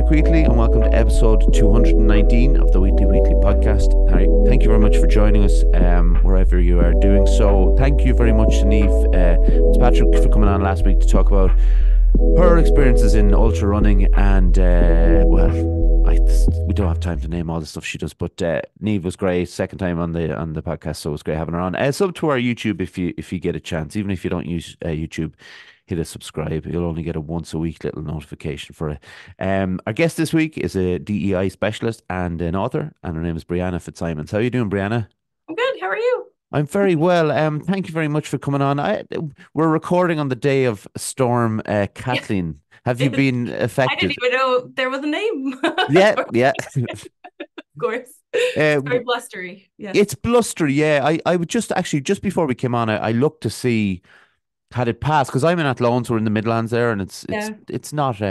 Wheatley, and welcome to episode 219 of the Weekly podcast. Thank you very much for joining us wherever you are doing so. Thank you very much to Neve Fitzpatrick for coming on last week to talk about her experiences in ultra running. And we don't have time to name all the stuff she does, but Neve was great. Second time on the podcast, so it was great having her on. Sub to our YouTube if you get a chance, even if you don't use YouTube. Hit a subscribe. You'll only get a once a week little notification for it. Our guest this week is a DEI specialist and an author, and her name is Briana Fitzsimons. How are you doing, Briana? I'm good. How are you? I'm very well. Thank you very much for coming on. We're recording on the day of Storm Kathleen. Have you been I didn't affected? even know there was a name. Yeah, Of yeah. course. Uh, Very blustery. Yes. it's blustery. Yeah, I would just before we came on, I looked to see had it passed because I'm in Athlone, so we're in the Midlands there, and Yeah. it's not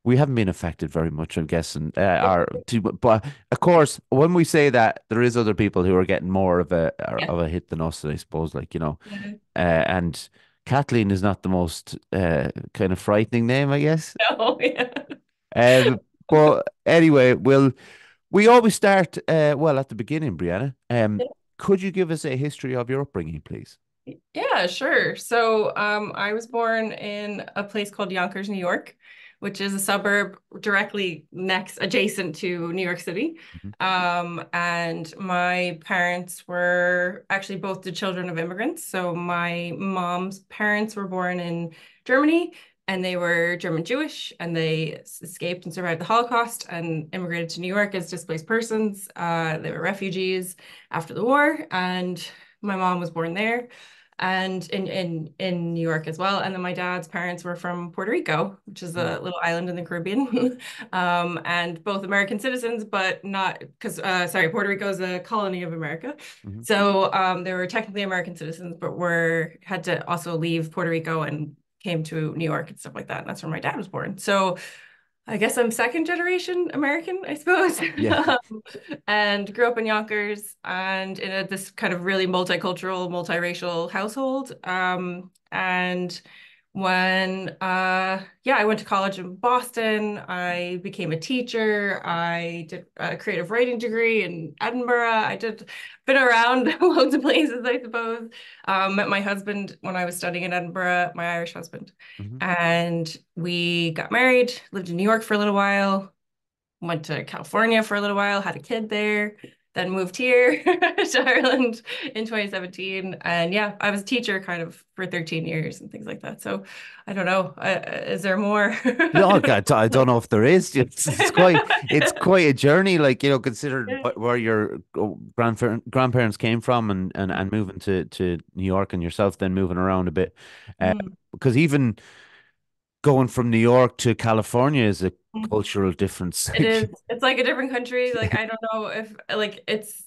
we haven't been affected very much, I'm guessing. But of course, when we say that, there is other people who are getting more Yeah. of a hit than us, I suppose. Yeah. And Kathleen is not the most kind of frightening name, I guess. No, yeah. Um, but anyway, we always start at the beginning, Brianna. Could you give us a history of your upbringing, please? Yeah, sure. So, I was born in a place called Yonkers, New York, which is a suburb directly next, adjacent to New York City. Mhm. And my parents were actually both the children of immigrants. So my mom's parents were born in Germany, and they were German Jewish, and they escaped and survived the Holocaust and immigrated to New York as displaced persons. They were refugees after the war, and my mom was born there and in New York as well. And then my dad's parents were from Puerto Rico, which is Mm. a little island in the Caribbean, and both American citizens, but not because sorry, Puerto Rico is a colony of America. Mhm. So they were technically American citizens, but were had to also leave Puerto Rico and came to New York and stuff like that. And that's where my dad was born. So I guess I'm second generation American, I suppose. Yeah. And grew up in Yonkers and in this kind of really multicultural, multiracial household. And when yeah, I went to college in Boston. I became a teacher. I did a creative writing degree in Edinburgh. I did been around loads of places, I suppose. Met my husband when I was studying in Edinburgh, my Irish husband. Mhm. And we got married, lived in New York for a little while, went to California for a little while, had a kid there, then moved here to Ireland in 2017. And yeah, I was a teacher kind of for 13 years and things like that. So I don't know, is there more? No, God, I don't know if there is. It's quite a journey. Like, considering where your grandparents came from, and moving to New York, and yourself then moving around a bit. Uh, Mm. because even going from New York to California is a cultural difference. It is. It's like a different country. Like I don't know if like it's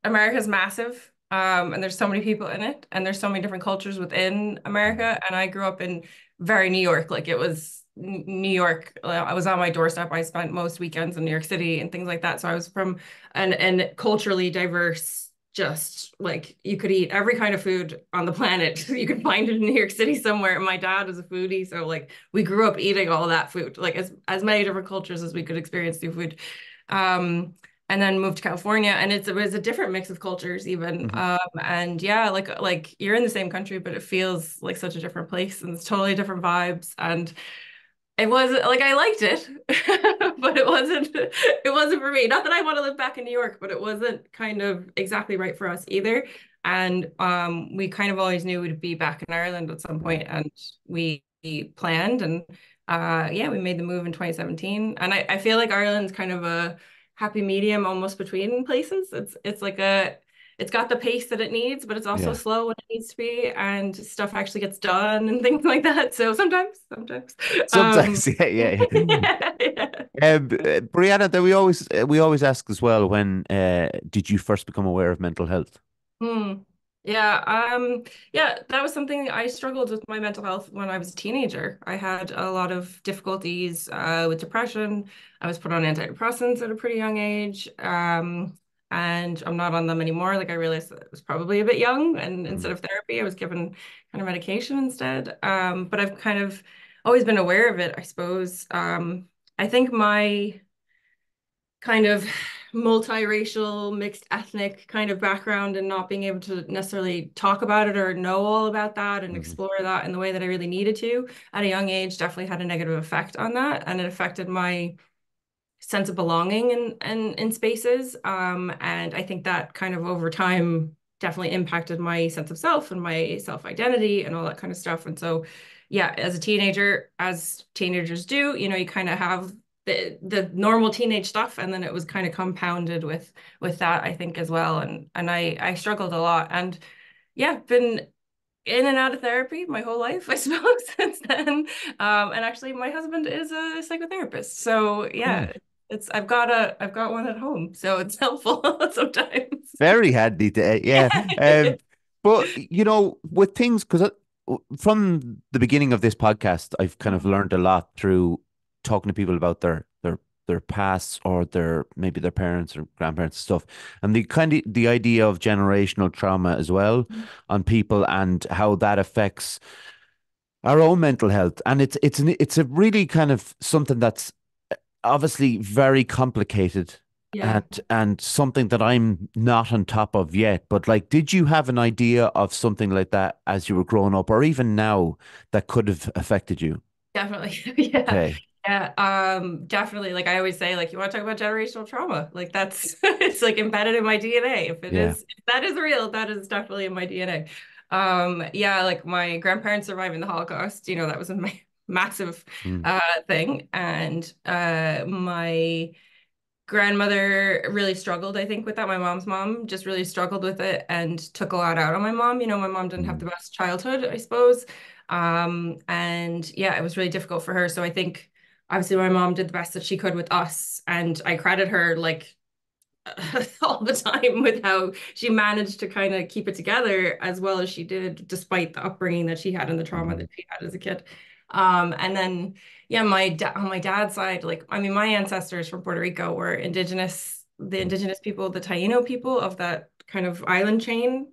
America's massive. And there's so many people in it, and there's so many different cultures within America. And I grew up in very New York. Like it was New York. I was on my doorstep. I spent most weekends in New York City and things like that. So I was from an culturally diverse, just like you could eat every kind of food on the planet. You could find it in New York City somewhere. And my dad was a foodie, so like we grew up eating all that food, like as many different cultures as we could experience through food. And then moved to California, and it was a different mix of cultures even. Mhm. And yeah, like you're in the same country, but it feels like such a different place, and it's totally different vibes. And it wasn't like I liked it, but it wasn't for me. Not that I want to live back in New York, but it wasn't kind of exactly right for us either. And we kind of always knew we'd be back in Ireland at some point, and we planned, and yeah, we made the move in 2017. And I feel like Ireland's kind of a happy medium almost between places. It's got the pace that it needs, but it's also Yeah. slow when it needs to be, and stuff actually gets done and things like that. So sometimes. Sometimes, yeah, yeah, yeah. Yeah. Brianna, that we always ask as well, when did you first become aware of mental health? Hmm. Yeah, yeah, that was something I struggled with my mental health when I was a teenager. I had a lot of difficulties with depression. I was put on antidepressants at a pretty young age. And I'm not on them anymore. Like I realized that it was probably a bit young, and Mm. instead of therapy, I was given kind of medication instead. But I've kind of always been aware of it, I suppose. I think my kind of multiracial, mixed ethnic kind of background and not being able to necessarily talk about it or know all about that and Hmm. explore that in the way that I really needed to at a young age definitely had a negative effect on that. And it affected my sense of belonging in spaces. And I think that kind of over time definitely impacted my sense of self and my self-identity and all that kind of stuff. And so, yeah, as a teenager, as teenagers do, you kind of have the normal teenage stuff, and then it was kind of compounded with that, I think, as well. And I struggled a lot. And yeah, been in and out of therapy my whole life, I suppose, since then. And actually, my husband is a psychotherapist, so yeah, Right. it's I've got one at home, so it's helpful sometimes. Very handy to, yeah. Yeah. But with things, because from the beginning of this podcast, I've kind of learned a lot through talking to people about their pasts or their maybe their parents or grandparents and stuff, and the idea of generational trauma as well on people and how that affects our own mental health. And it's a really kind of something that's obviously very complicated Yeah. and something that I'm not on top of yet. But like, did you have an idea of something like that as you were growing up, or even now that could have affected you? Definitely. Yeah. Okay. Yeah. Definitely. Like I always say, like you want to talk about generational trauma. Like that's it's like embedded in my DNA. Yeah. If that is real, that is definitely in my DNA. Yeah, like my grandparents surviving the Holocaust, that was a massive Mm. thing. And my grandmother really struggled, I think, with that. My mom's mom just really struggled with it and took a lot out on my mom. My mom didn't have Mm. the best childhood, I suppose. And yeah, it was really difficult for her. So I think obviously my mom did the best that she could with us. And I credit her like all the time with how she managed to kind of keep it together as well as she did, despite the upbringing that she had and the trauma Mm. that she had as a kid. And then, yeah, on my dad's side, like, I mean, my ancestors from Puerto Rico were the Mm. indigenous people, the Taino people of that kind of island chain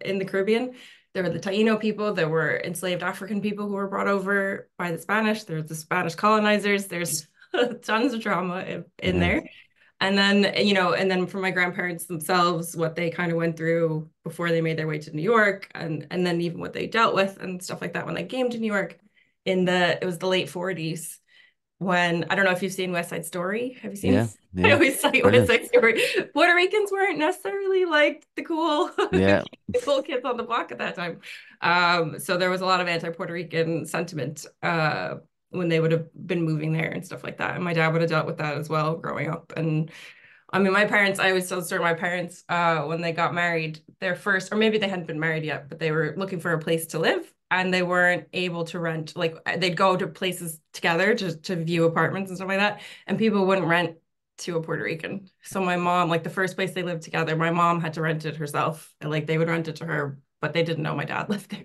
in the Caribbean. There were the Taino people, there were enslaved African people who were brought over by the Spanish, there's the Spanish colonizers, there's tons of trauma in Yeah. there. And then, and then for my grandparents themselves, what they kind of went through before they made their way to New York, and then even what they dealt with and stuff like that when they came to New York it was the late 40s when I don't know if you've seen West Side Story. Have you seen? Yeah. I Yeah. always cite West Brilliant. Side Story. Puerto Ricans weren't necessarily like the cool, Yeah. the cool kids on the block at that time. So there was a lot of anti-Puerto Rican sentiment when they would have been moving there and stuff like that. And my dad would have dealt with that as well growing up. And I mean, my parents, I always tell the story, my parents, when they got married, their first, or maybe they hadn't been married yet, but they were looking for a place to live and they weren't able to rent. Like they'd go to places together to view apartments and stuff like that. And people wouldn't rent to a Puerto Rican. So my mom, like the first place they lived together, my mom had to rent it herself. And like they would rent it to her, but they didn't know my dad lived there.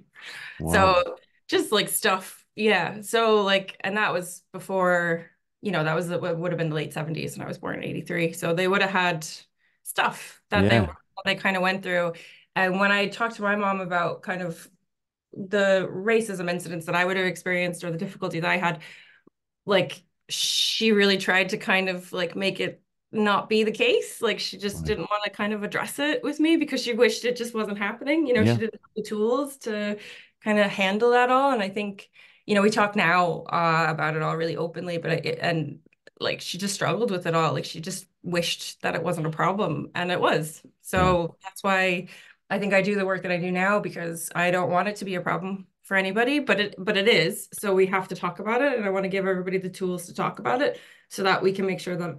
Wow. So just like stuff. Yeah. So like, and that was before, that was what would have been the late 70s and I was born in 83. So they would have had stuff that Yeah. they kind of went through. And when I talked to my mom about kind of the racism incidents that I would have experienced or the difficulty that I had, like she really tried to kind of like make it not be the case. Like she just Right. didn't want to kind of address it with me because she wished it just wasn't happening. She Yeah. didn't have the tools to kind of handle that all. And I think, we talk now about it all really openly, and like she just struggled with it all. Like she just wished that it wasn't a problem, and it was. Yeah. So that's why I think I do the work that I do now because I don't want it to be a problem for anybody, but it is. So we have to talk about it, and I want to give everybody the tools to talk about it so that we can make sure that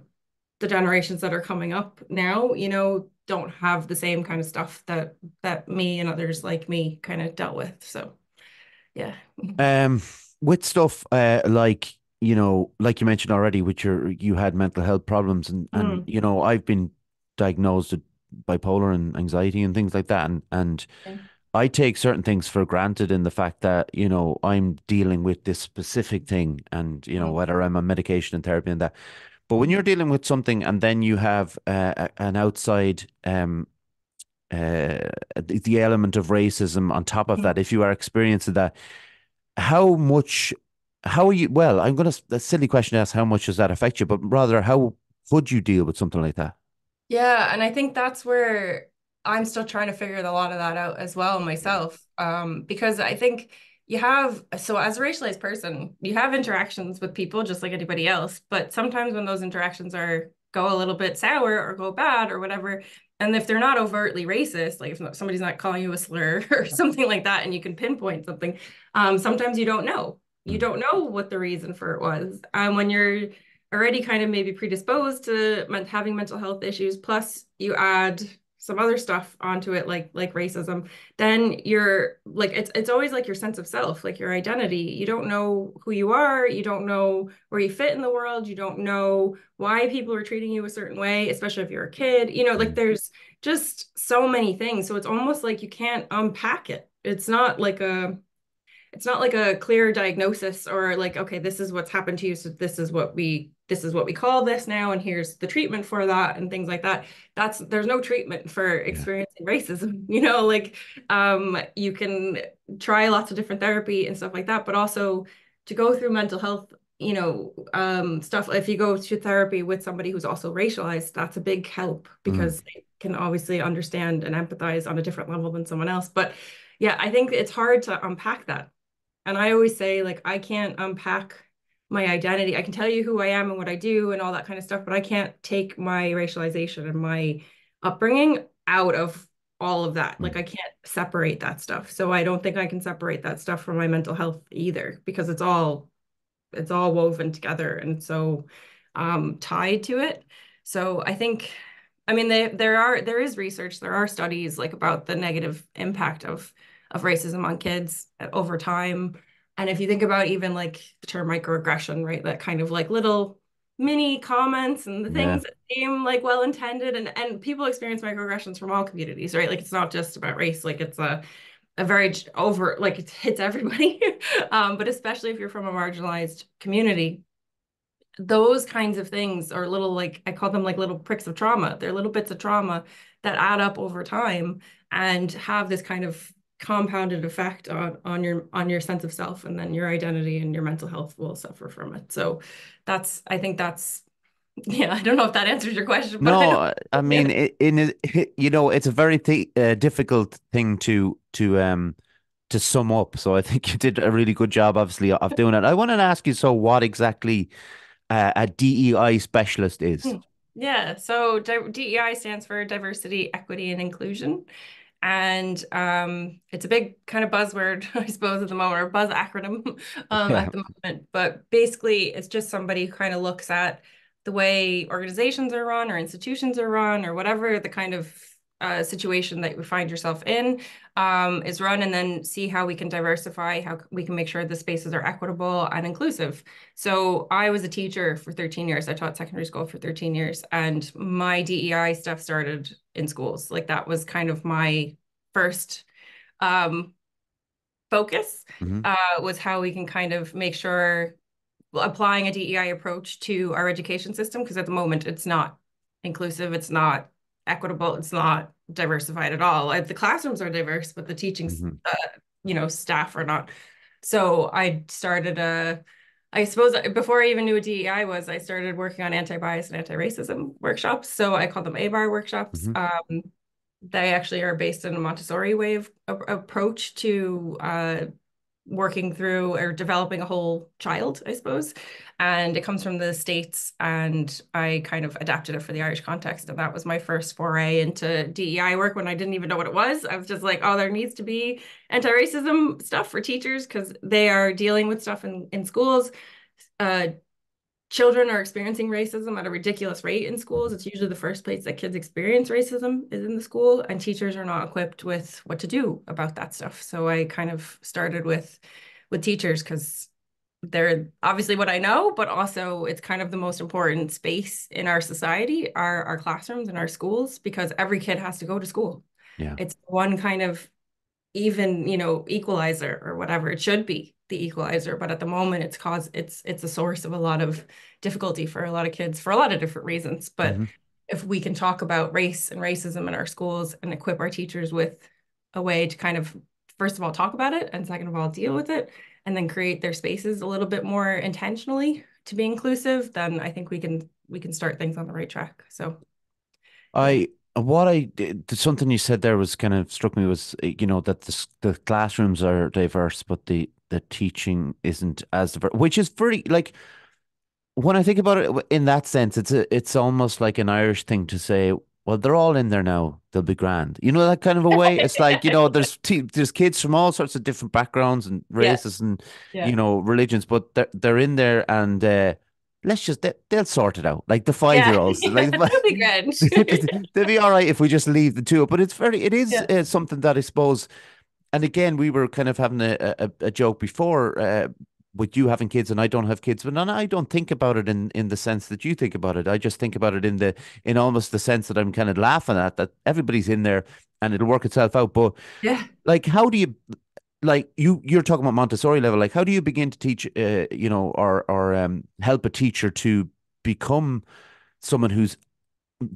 the generations that are coming up now, don't have the same kind of stuff that me and others like me kind of dealt with. So yeah. Um, with stuff like like you mentioned already, with you had mental health problems, and Mm. I've been diagnosed with bipolar and anxiety and things like that, and Yeah. I take certain things for granted in the fact that I'm dealing with this specific thing, and Mm. whether I'm on medication and therapy and that. But when you're Mm. dealing with something, and then you have an outside the element of racism on top of Mm. that, if you are experiencing that, how much how are you? Well, I'm gonna a silly question to ask how much does that affect you, but rather how would you deal with something like that? Yeah, and I think that's where I'm still trying to figure a lot of that out as well myself. Because I think you have, so as a racialized person, you have interactions with people just like anybody else, but sometimes when those interactions are go a little bit sour or go bad or whatever, and if they're not overtly racist, like if somebody's not calling you a slur or something like that, and you can pinpoint something, sometimes you don't know. You Mm. don't know what the reason for it was. When you're already kind of maybe predisposed to having mental health issues, plus you add some other stuff onto it like racism, then you're like it's always like your sense of self, like your identity. You don't know who you are, you don't know where you fit in the world, you don't know why people are treating you a certain way, especially if you're a kid. Like Mm. there's just so many things. So it's almost like you can't unpack it. It's not like a clear diagnosis or like, okay, this is what's happened to you, so this is what we call this now, and here's the treatment for that and things like that. There's no treatment for Yeah. experiencing racism, like you can try lots of different therapy and stuff like that, but also to go through mental health, stuff. If you go to therapy with somebody who's also racialized, that's a big help Mm. because they can obviously understand and empathize on a different level than someone else. But yeah, I think it's hard to unpack that. And I always say, like, I can't unpack my identity. I can tell you who I am and what I do and all that kind of stuff, but I can't take my racialization and my upbringing out of all of that. Like, Mm. I can't separate that stuff. So I don't think I can separate that stuff from my mental health either, because it's all woven together and so tied to it. So I think, I mean, there is research, there are studies like about the negative impact of racism on kids over time. And if you think about even like the term microaggression, right, that kind of like little mini comments and the Yeah. things that seem like well intended, and people experience microaggressions from all communities, right? Like it's not just about race, like it's a very over, like it hits everybody. But especially if you're from a marginalized community, those kinds of things are little, like I call them like little pricks of trauma. They're little bits of trauma that add up over time and have this kind of compounded effect on your sense of self, and then your identity and your mental health will suffer from it. So I think that's yeah, I don't know if that answers your question, but I know No, I yeah. mean, it's a very th difficult thing to sum up. So I think you did a really good job, obviously, of doing it. I want to ask you, so what exactly a DEI specialist is? Yeah, so DEI stands for diversity, equity, and inclusion. And it's a big kind of buzzword, I suppose, at the moment, or buzz acronym Yeah. at the moment. But basically, it's just somebody who kind of looks at the way organizations are run or institutions are run or whatever the kind of situation that you find yourself in is run, and then see how we can diversify, how we can make sure the spaces are equitable and inclusive. So I was a teacher for 13 years. I taught secondary school for 13 years, and my DEI stuff started in schools. Like that was kind of my first um, focus, Hmm. was how we can kind of make sure applying a DEI approach to our education system, because at the moment it's not inclusive, it's not equitable, it's not diversified at all. The classrooms are diverse, but the teaching, Hmm. staff are not. So I suppose before I even knew what DEI was, I started working on anti-bias and anti-racism workshops. So I call them ABAR workshops. Hmm. They actually are based in a Montessori way of approach to working through or developing a whole child, I suppose. And it comes from the States, and I kind of adapted it for the Irish context. And that was my first foray into DEI work when I didn't even know what it was. I was just like, oh, there needs to be anti-racism stuff for teachers because they are dealing with stuff in schools. Uh, Children are experiencing racism at a ridiculous rate in schools. It's usually the first place that kids experience racism is in the school, and teachers are not equipped with what to do about that stuff. So I kind of started with teachers because they're obviously what I know, but also it's kind of the most important space in our society, our classrooms and our schools, because every kid has to go to school. Yeah. It's one kind of even, equalizer or whatever. It should be the equalizer, but at the moment it's a source of a lot of difficulty for a lot of kids for a lot of different reasons. But Hmm. if we can talk about race and racism in our schools and equip our teachers with a way to kind of, first of all, talk about it, and second of all, deal with it, and then create their spaces a little bit more intentionally to be inclusive, then I think we can start things on the right track. So yeah. What I did, something you said there was kind of struck me was, that the classrooms are diverse, but the teaching isn't as diverse, which is very, like, when I think about it in that sense, it's almost like an Irish thing to say, well, they're all in there now, they'll be grand. You know, that kind of a way. It's like, there's kids from all sorts of different backgrounds and Yeah. races and, Yeah. religions, but they're in there, and they'll sort it out. Like the 5 year Yeah. olds, Yeah. like That'll be grand. they'll be all right if we just leave the two. But it is Yeah. something that I suppose, and again, we were kind of having a joke before, with you having kids and I don't have kids, but I don't think about it in the sense that you think about it. I just think about it in almost the sense that I'm kind of laughing at that everybody's in there and it'll work itself out. But Yeah. like, how do you, like, you're talking about Montessori level, like how do you begin to teach, or help a teacher to become someone who's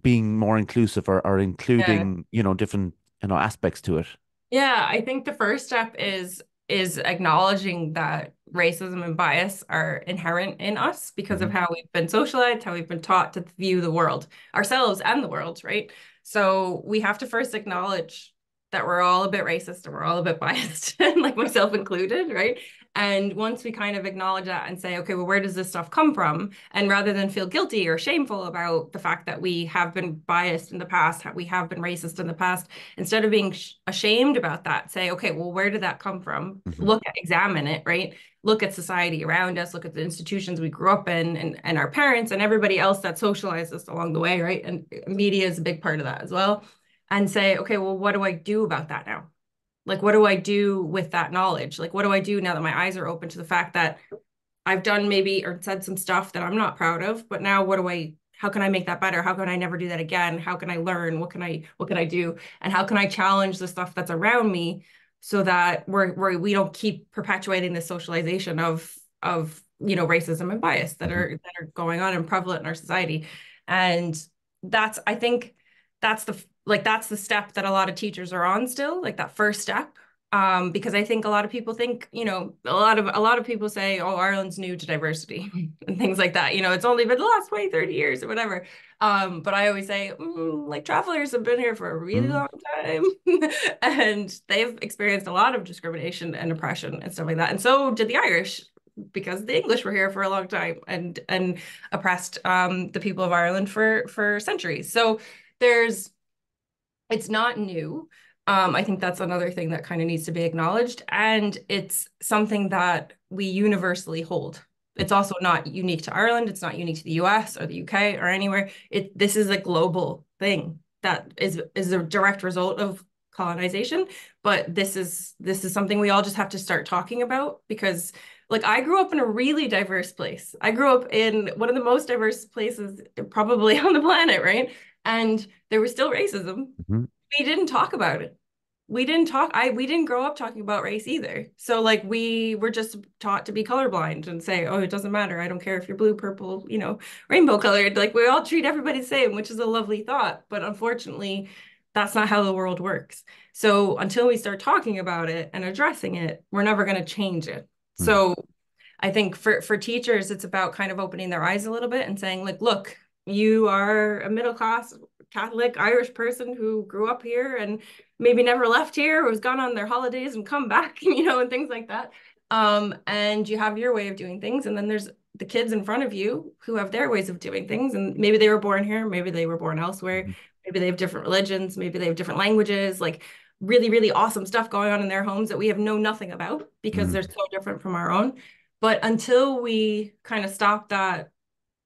being more inclusive, or Yeah. including, different, aspects to it? Yeah, I think the first step is acknowledging that racism and bias are inherent in us because of Hmm. how we've been socialized, how we've been taught to view the world, ourselves and the world, right? So we have to first acknowledge that we're all a bit racist and we're all a bit biased, and like myself included, right? And once we kind of acknowledge that and say, okay, well, where does this stuff come from? And rather than feel guilty or shameful about the fact that we have been biased in the past, we have been racist in the past, instead of being ashamed about that, say, okay, well, where did that come from? Hmm. Look at, examine it, right? Look at society around us, look at the institutions we grew up in, and our parents and everybody else that socialized us along the way, right? And media is a big part of that as well. And say, okay, well, what do I do about that now? Like, what do I do with that knowledge? Like, what do I do now that my eyes are open to the fact that I've done maybe or said some stuff that I'm not proud of, but now how can I make that better? How can I never do that again? How can I learn? What can I do? And how can I challenge the stuff that's around me so that we don't keep perpetuating this socialization of racism and bias that Hmm. are going on and prevalent in our society. And I think that's the step that a lot of teachers are on still, like that first step, because I think a lot of people think, a lot of people say, oh, Ireland's new to diversity and things like that. It's only been the last 20, 30 years or whatever. But I always say, like travelers have been here for a really Hmm. long time and they've experienced a lot of discrimination and oppression and stuff like that. And so did the Irish because the English were here for a long time and oppressed the people of Ireland for centuries. So there's it's not new. I think that's another thing that kind of needs to be acknowledged. And it's something that we universally hold. It's also not unique to Ireland. It's not unique to the US or the UK or anywhere. This is a global thing that is a direct result of colonization. But this is something we all just have to start talking about because like I grew up in a really diverse place. I grew up in one of the most diverse places probably on the planet, right? And there was still racism. Hmm. We didn't talk about it. We didn't grow up talking about race either. So like we were just taught to be colorblind and say, oh, it doesn't matter. I don't care if you're blue, purple, rainbow colored. Like we all treat everybody the same, which is a lovely thought. But unfortunately, that's not how the world works. So until we start talking about it and addressing it, we're never going to change it. Hmm. So I think for teachers, it's about kind of opening their eyes a little bit and saying, like, look, you are a middle class Catholic Irish person who grew up here and maybe never left here or was gone on their holidays and come back, and things like that. And you have your way of doing things. And then there's the kids in front of you who have their ways of doing things. And maybe they were born here, maybe they were born elsewhere, Hmm. maybe they have different religions, maybe they have different languages, like really, really awesome stuff going on in their homes that we have know nothing about because they're Hmm. so different from our own. But until we kind of stop that,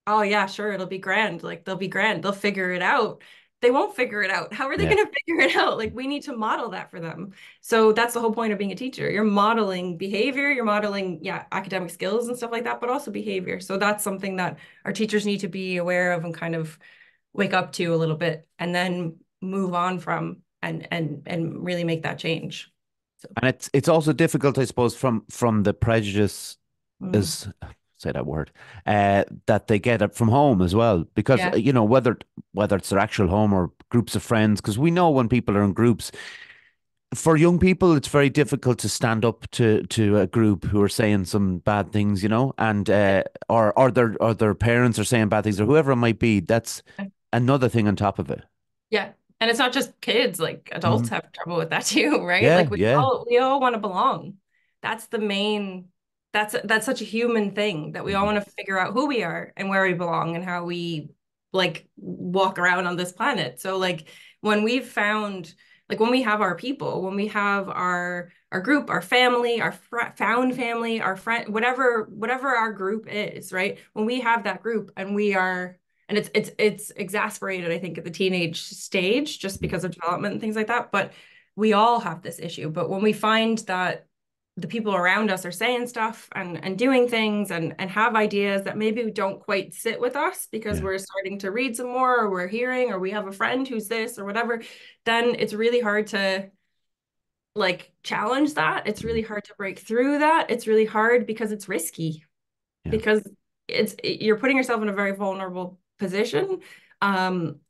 oh yeah, sure, it'll be grand. Like they'll be grand. They'll figure it out. They won't figure it out. How are they Yeah. going to figure it out? Like we need to model that for them. So that's the whole point of being a teacher. You're modeling behavior, you're modeling, yeah, academic skills and stuff like that, but also behavior. So that's something that our teachers need to be aware of and kind of wake up to a little bit and then move on from and really make that change. So And it's also difficult, I suppose, from the prejudice, mm, is, say that word, that they get it from home as well, because yeah. whether it's their actual home or groups of friends, because we know when people are in groups, for young people, it's very difficult to stand up to a group who are saying some bad things, and or their parents are saying bad things or whoever it might be. That's another thing on top of it. Yeah. And it's not just kids, like Hmm. adults have trouble with that too, right? Yeah, Like yeah, we all want to belong. That's the main that's such a human thing that we all hmm, want to figure out who we are and where we belong and how we like walk around on this planet. So like when we've found like when we have our people, when we have our group, our family, our found family, our friend, whatever our group is, right? When we have that group and we are and it's exasperated, I think, at the teenage stage just hmm, because of development and things like that. But we all have this issue. But when we find that the people around us are saying stuff and doing things and have ideas that maybe don't quite sit with us because yeah, we're starting to read some more or we're hearing or we have a friend who's this or whatever, then it's really hard to like challenge that. It's hmm, really hard to break through that. It's really hard because it's risky yeah, because you're putting yourself in a very vulnerable position.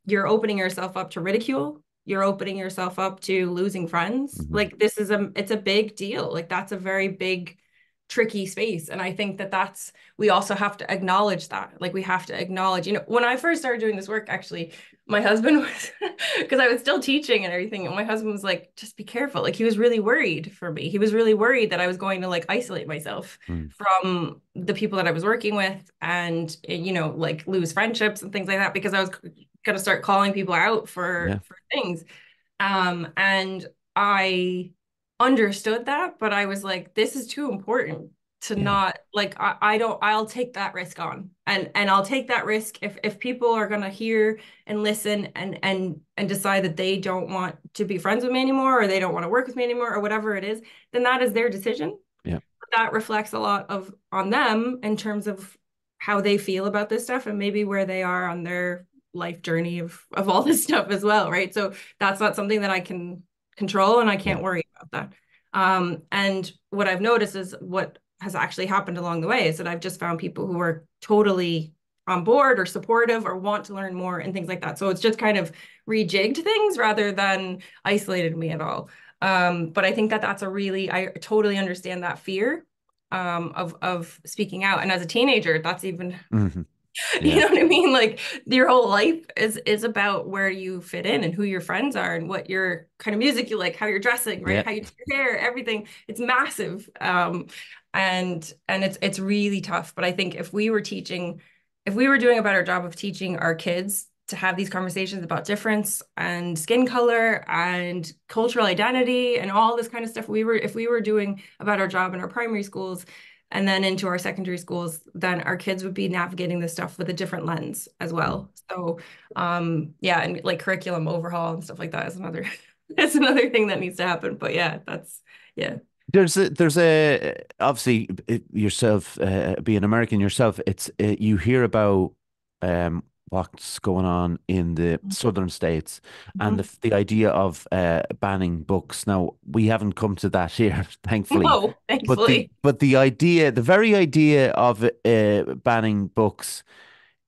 You're opening yourself up to ridicule. You're opening yourself up to losing friends. hmm, Like this is it's a big deal. Like that's a very big, tricky space. And I think that we also have to acknowledge that. Like we have to acknowledge, when I first started doing this work, actually, my husband was, because I was still teaching and everything. And my husband was like, just be careful. Like he was really worried for me. He was really worried that I was going to like isolate myself mm, from the people that I was working with and like lose friendships and things like that because I was gonna start calling people out yeah, for things. And I understood that, but I was like, this is too important to yeah, not like I don't I'll take that risk on and I'll take that risk if people are gonna hear and listen and decide that they don't want to be friends with me anymore or they don't want to work with me anymore or whatever it is, then that is their decision. yeah, That reflects a lot of on them in terms of how they feel about this stuff and maybe where they are on their life journey of all this stuff as well, right? So that's not something that I can control and I yeah, can't worry about that. And what I've noticed is what has actually happened along the way is that I've just found people who are totally on board or supportive or want to learn more and things like that. So it's just kind of rejigged things rather than isolated me at all. But I think that I totally understand that fear of speaking out. And as a teenager, that's even, hmm, you yeah, know what I mean? Like your whole life is about where you fit in and who your friends are and what your kind of music you like, how you're dressing, right? yeah, How you do your hair, everything. It's massive. And it's really tough. But I think if we were doing a better job of teaching our kids to have these conversations about difference and skin color and cultural identity and all this kind of stuff, if we were doing a better job in our primary schools and then into our secondary schools, then our kids would be navigating this stuff with a different lens as mm. well. So, yeah, and like curriculum overhaul and stuff like that is another that's another thing that needs to happen. But yeah, yeah. There's a obviously yourself being American yourself. It's you hear about what's going on in the southern states and Mhm. the idea of banning books. Now we haven't come to that here, thankfully, No, but thankfully. the idea, the very idea of banning books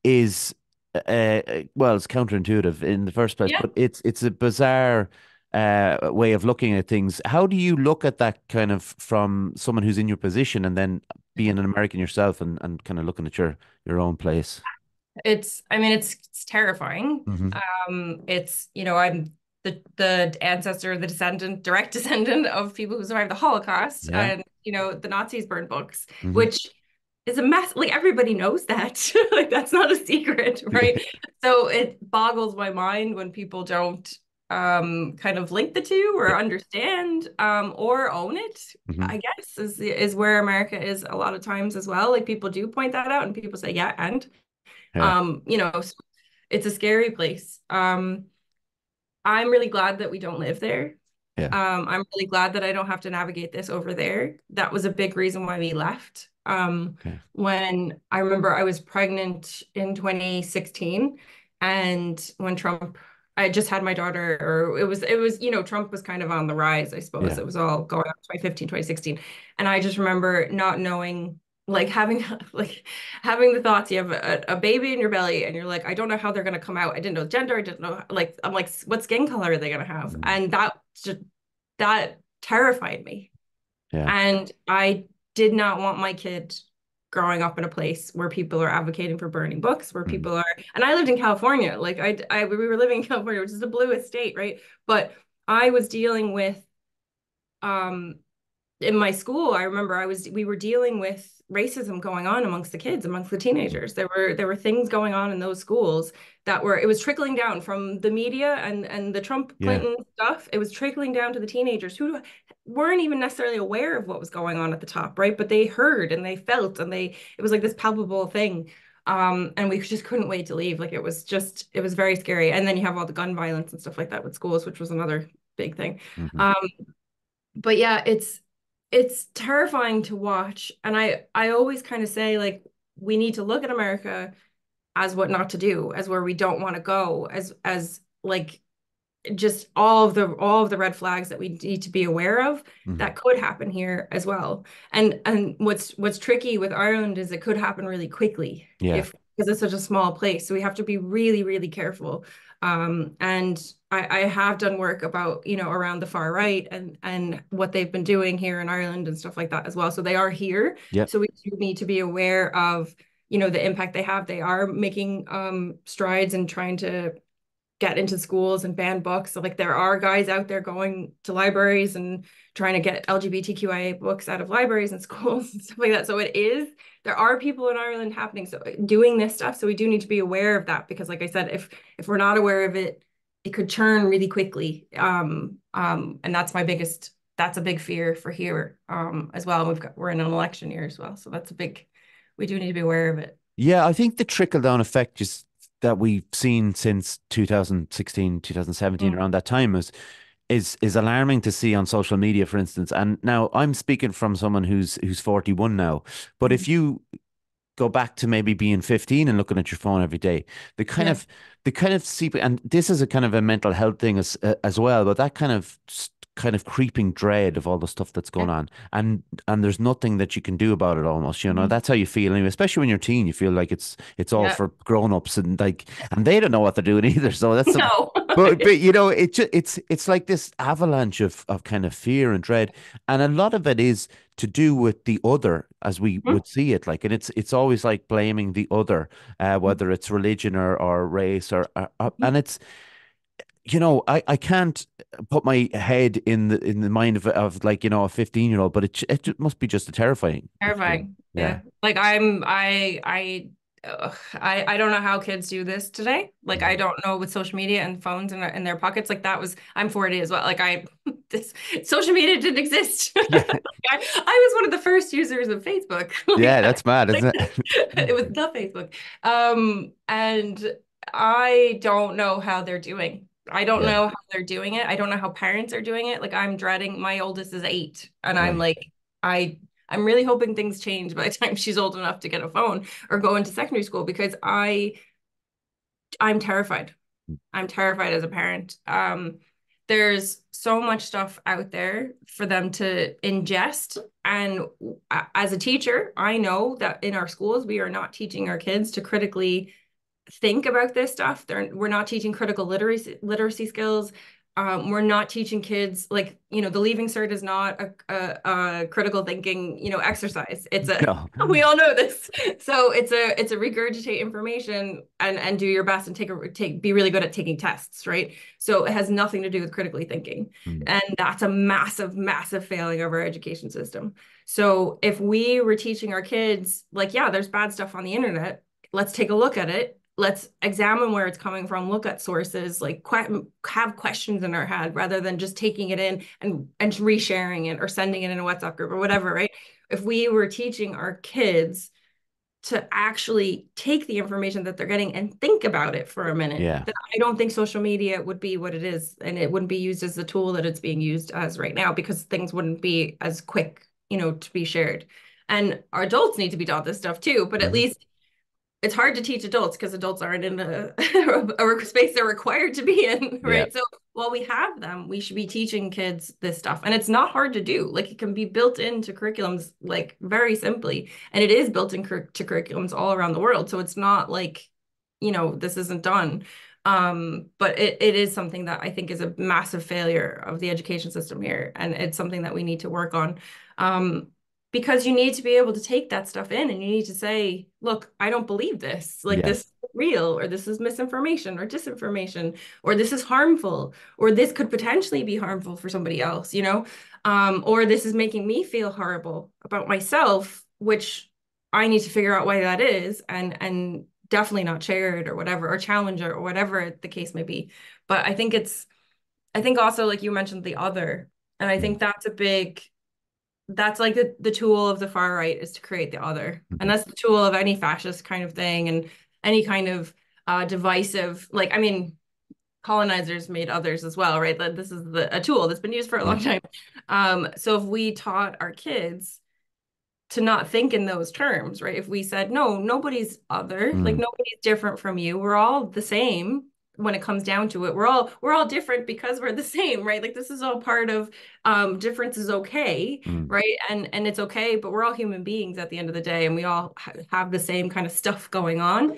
is well, it's counterintuitive in the first place, Yeah. but it's a bizarre way of looking at things. How do you look at that kind of from someone who's in your position and then being an American yourself and kind of looking at your own place? I mean, it's terrifying. Hmm. I'm the ancestor, the descendant, direct descendant of people who survived the Holocaust, Yeah. and the Nazis burned books, Hmm. which is a mess. Like everybody knows that. Like that's not a secret, right? So it boggles my mind when people don't kind of link the two or Yeah. understand or own it. Hmm. I guess is where America is a lot of times as well. Like people do point that out, and people say, "Yeah," and Yeah. so it's a scary place. I'm really glad that we don't live there. Yeah. I'm really glad that I don't have to navigate this over there. That was a big reason why we left. Okay. When I remember I was pregnant in 2016, and when I just had my daughter, or Trump was kind of on the rise, I suppose. Yeah. It was all going on 2015, 2016. And I just remember not knowing, like having like having the thoughts, you have a baby in your belly, and you're like, I don't know how they're gonna come out. I didn't know gender, I didn't know, like, I'm like, what skin color are they gonna have? Mm. And that just that terrified me. Yeah. And I did not want my kid growing up in a place where people are advocating for burning books, where Mm. people are, and I lived in California, like we were living in California, which is the bluest state, right? But I was dealing with, um, in my school, I remember we were dealing with racism going on amongst the kids, amongst the Mm. teenagers. There were things going on in those schools that were, it was trickling down from the media and the Trump Yeah. Clinton stuff. It was trickling down to the teenagers who weren't even necessarily aware of what was going on at the top, right? But they heard and they felt and it was like this palpable thing. And we just couldn't wait to leave. Like it was very scary. And then you have all the gun violence and stuff like that with schools, which was another big thing. Hmm. Um, but yeah, it's terrifying to watch. And I always kind of say like we need to look at America as what not to do, as where we don't want to go, as like just all of the red flags that we need to be aware of Hmm. that could happen here as well. And what's tricky with Ireland is it could happen really quickly Yeah. if because it's such a small place. So we have to be really, really careful. And I have done work about, around the far right and what they've been doing here in Ireland and stuff like that as well. So they are here. Yep. So we do need to be aware of, the impact they have. They are making strides and trying to get into schools and ban books. So like there are guys out there going to libraries and trying to get LGBTQIA books out of libraries and schools and stuff like that. So there are people in Ireland happening so doing this stuff. So we do need to be aware of that because like I said, if we're not aware of it, it could turn really quickly. And that's a big fear for here as well. We're in an election year as well. So we do need to be aware of it. Yeah, I think the trickle down effect just that we've seen since 2016, 2017, Mm. around that time is alarming to see on social media, for instance. And now I'm speaking from someone who's 41 now. But if Mhm. you go back to maybe being 15 and looking at your phone every day, the kind Yeah. of the kind of see, and this is a kind of a mental health thing as well, but that kind of creeping dread of all the stuff that's going Yeah. on, and there's nothing that you can do about it almost, Mhm. that's how you feel anyway, especially when you're a teen. You feel like it's all Yeah. for grown-ups, and they don't know what they're doing either, so that's the No. but it's like this avalanche of kind of fear and dread, and a lot of it is to do with the other as we Mhm. would see it, like, and it's always like blaming the other, whether it's religion or race Mhm. and it's, I can't put my head in the mind of like, a 15-year-old, but it must be just a terrifying experience. Terrifying. Yeah. Yeah. Like I don't know how kids do this today. Like I Mhm. don't know with social media and phones in their pockets. Like I'm 40 as well. Like this social media didn't exist. Yeah. I was one of the first users of Facebook. Yeah, Like that's mad, like isn't it? it was the Facebook. And I don't know how they're doing. I don't Yeah. know how they're doing it. I don't know how parents are doing it. Like I'm dreading, my oldest is 8, and I'm Right. like, I'm really hoping things change by the time she's old enough to get a phone or go into secondary school because I'm terrified. I'm terrified as a parent. There's so much stuff out there for them to ingest. And as a teacher, I know that in our schools, we are not teaching our kids to critically think about this stuff. We're not teaching critical literacy skills. We're not teaching kids like, the Leaving Cert is not a critical thinking, exercise. No. We all know this. So it's a regurgitate information and do your best and be really good at taking tests, right? So it has nothing to do with critically thinking. Mm. And that's a massive, massive failing of our education system. So if we were teaching our kids, like, yeah, there's bad stuff on the internet, let's take a look at it. Let's examine where it's coming from, look at sources, like have questions in our head rather than just taking it in and resharing it or sending it in a WhatsApp group or whatever, right? If we were teaching our kids to actually take the information that they're getting and think about it for a minute, Yeah. then I don't think social media would be what it is, and it wouldn't be used as the tool that it's being used as right now because things wouldn't be as quick, to be shared. And our adults need to be taught this stuff too, but at Hmm. least it's hard to teach adults because adults aren't in a space they're required to be in, Yeah. right? So while we have them, we should be teaching kids this stuff. And it's not hard to do. Like it can be built into curriculums, like very simply. And it is built to curriculums all around the world. So it's not like, this isn't done. But it is something that I think is a massive failure of the education system here, and it's something that we need to work on. Um, because you need to be able to take that stuff in and you need to say, look, I don't believe this. Like Yeah. this is real, or this is misinformation or disinformation, or this is harmful, or this could potentially be harmful for somebody else, you know? Or this is making me feel horrible about myself, which I need to figure out why that is and definitely not share it or whatever, or challenge it or whatever the case may be. But I think also like you mentioned the other, and I think Mm. that's a big that's like the tool of the far right is to create the other. And Mhm. that's the tool of any fascist kind of thing and any kind of divisive, like, I mean, colonizers made others as well, right? That this is a tool that's been used for a Yeah. long time. So if we taught our kids to not think in those terms, right? If we said, no, nobody's other, like Mm. nobody's different from you. We're all the same when it comes down to it. We're all different because we're the same, right? Like this is all part of difference is okay, Mm. right? And it's okay, but we're all human beings at the end of the day, and we all have the same kind of stuff going on.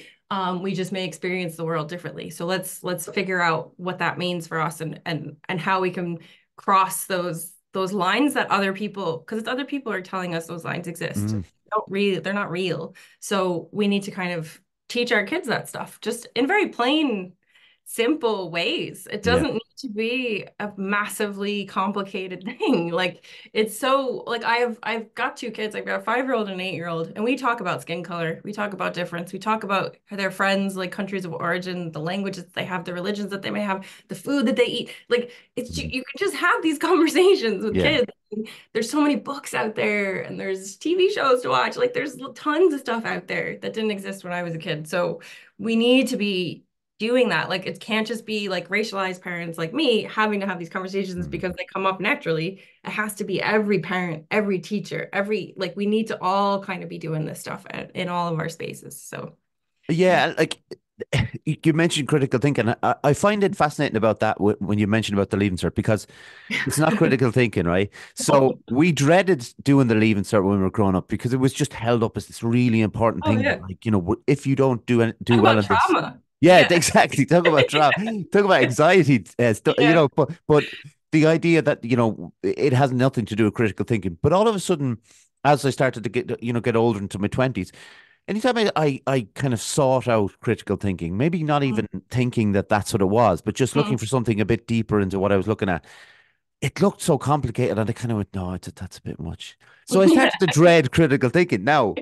We just may experience the world differently. So let's figure out what that means for us and how we can cross those lines that other people, because it's other people are telling us those lines exist. Mm. They're not real. So we need to kind of teach our kids that stuff just in very plain, simple ways. It Yeah. doesn't need to be a massively complicated thing. Like it's so like I've got two kids. I've got a 5-year-old and an 8-year-old, and we talk about skin color. We talk about difference. We talk about their friends, like countries of origin, the languages they have, the religions that they may have, the food that they eat. Like it's Mm. you can just have these conversations with Yeah. kids. There's so many books out there and there's TV shows to watch. Like there's tons of stuff out there that didn't exist when I was a kid. So we need to be doing that. Like it can't just be like racialized parents like me having to have these conversations Mm. because they come up naturally. It has to be every parent, every teacher, every like we need to all kind of be doing this stuff in all of our spaces. So Yeah, like you mentioned critical thinking. I find it fascinating about that when you mentioned about the leaving cert because it's not critical thinking, right? So oh, we dreaded doing the leaving cert when we were growing up because it was just held up as this really important oh thing. yeah. Like, if you don't do Talk well about in this, trauma. yeah, Yeah. exactly. Talk about trauma, talk about anxiety, Yeah. but the idea that, it has nothing to do with critical thinking. But all of a sudden, as I started to get older into my 20s, anytime I kind of sought out critical thinking, maybe not even thinking that that's what it was, but just looking Mhm. for something a bit deeper into what I was looking at, it looked so complicated, and I kind of went, no, that's a bit much. So I Yeah. started to dread critical thinking. Now,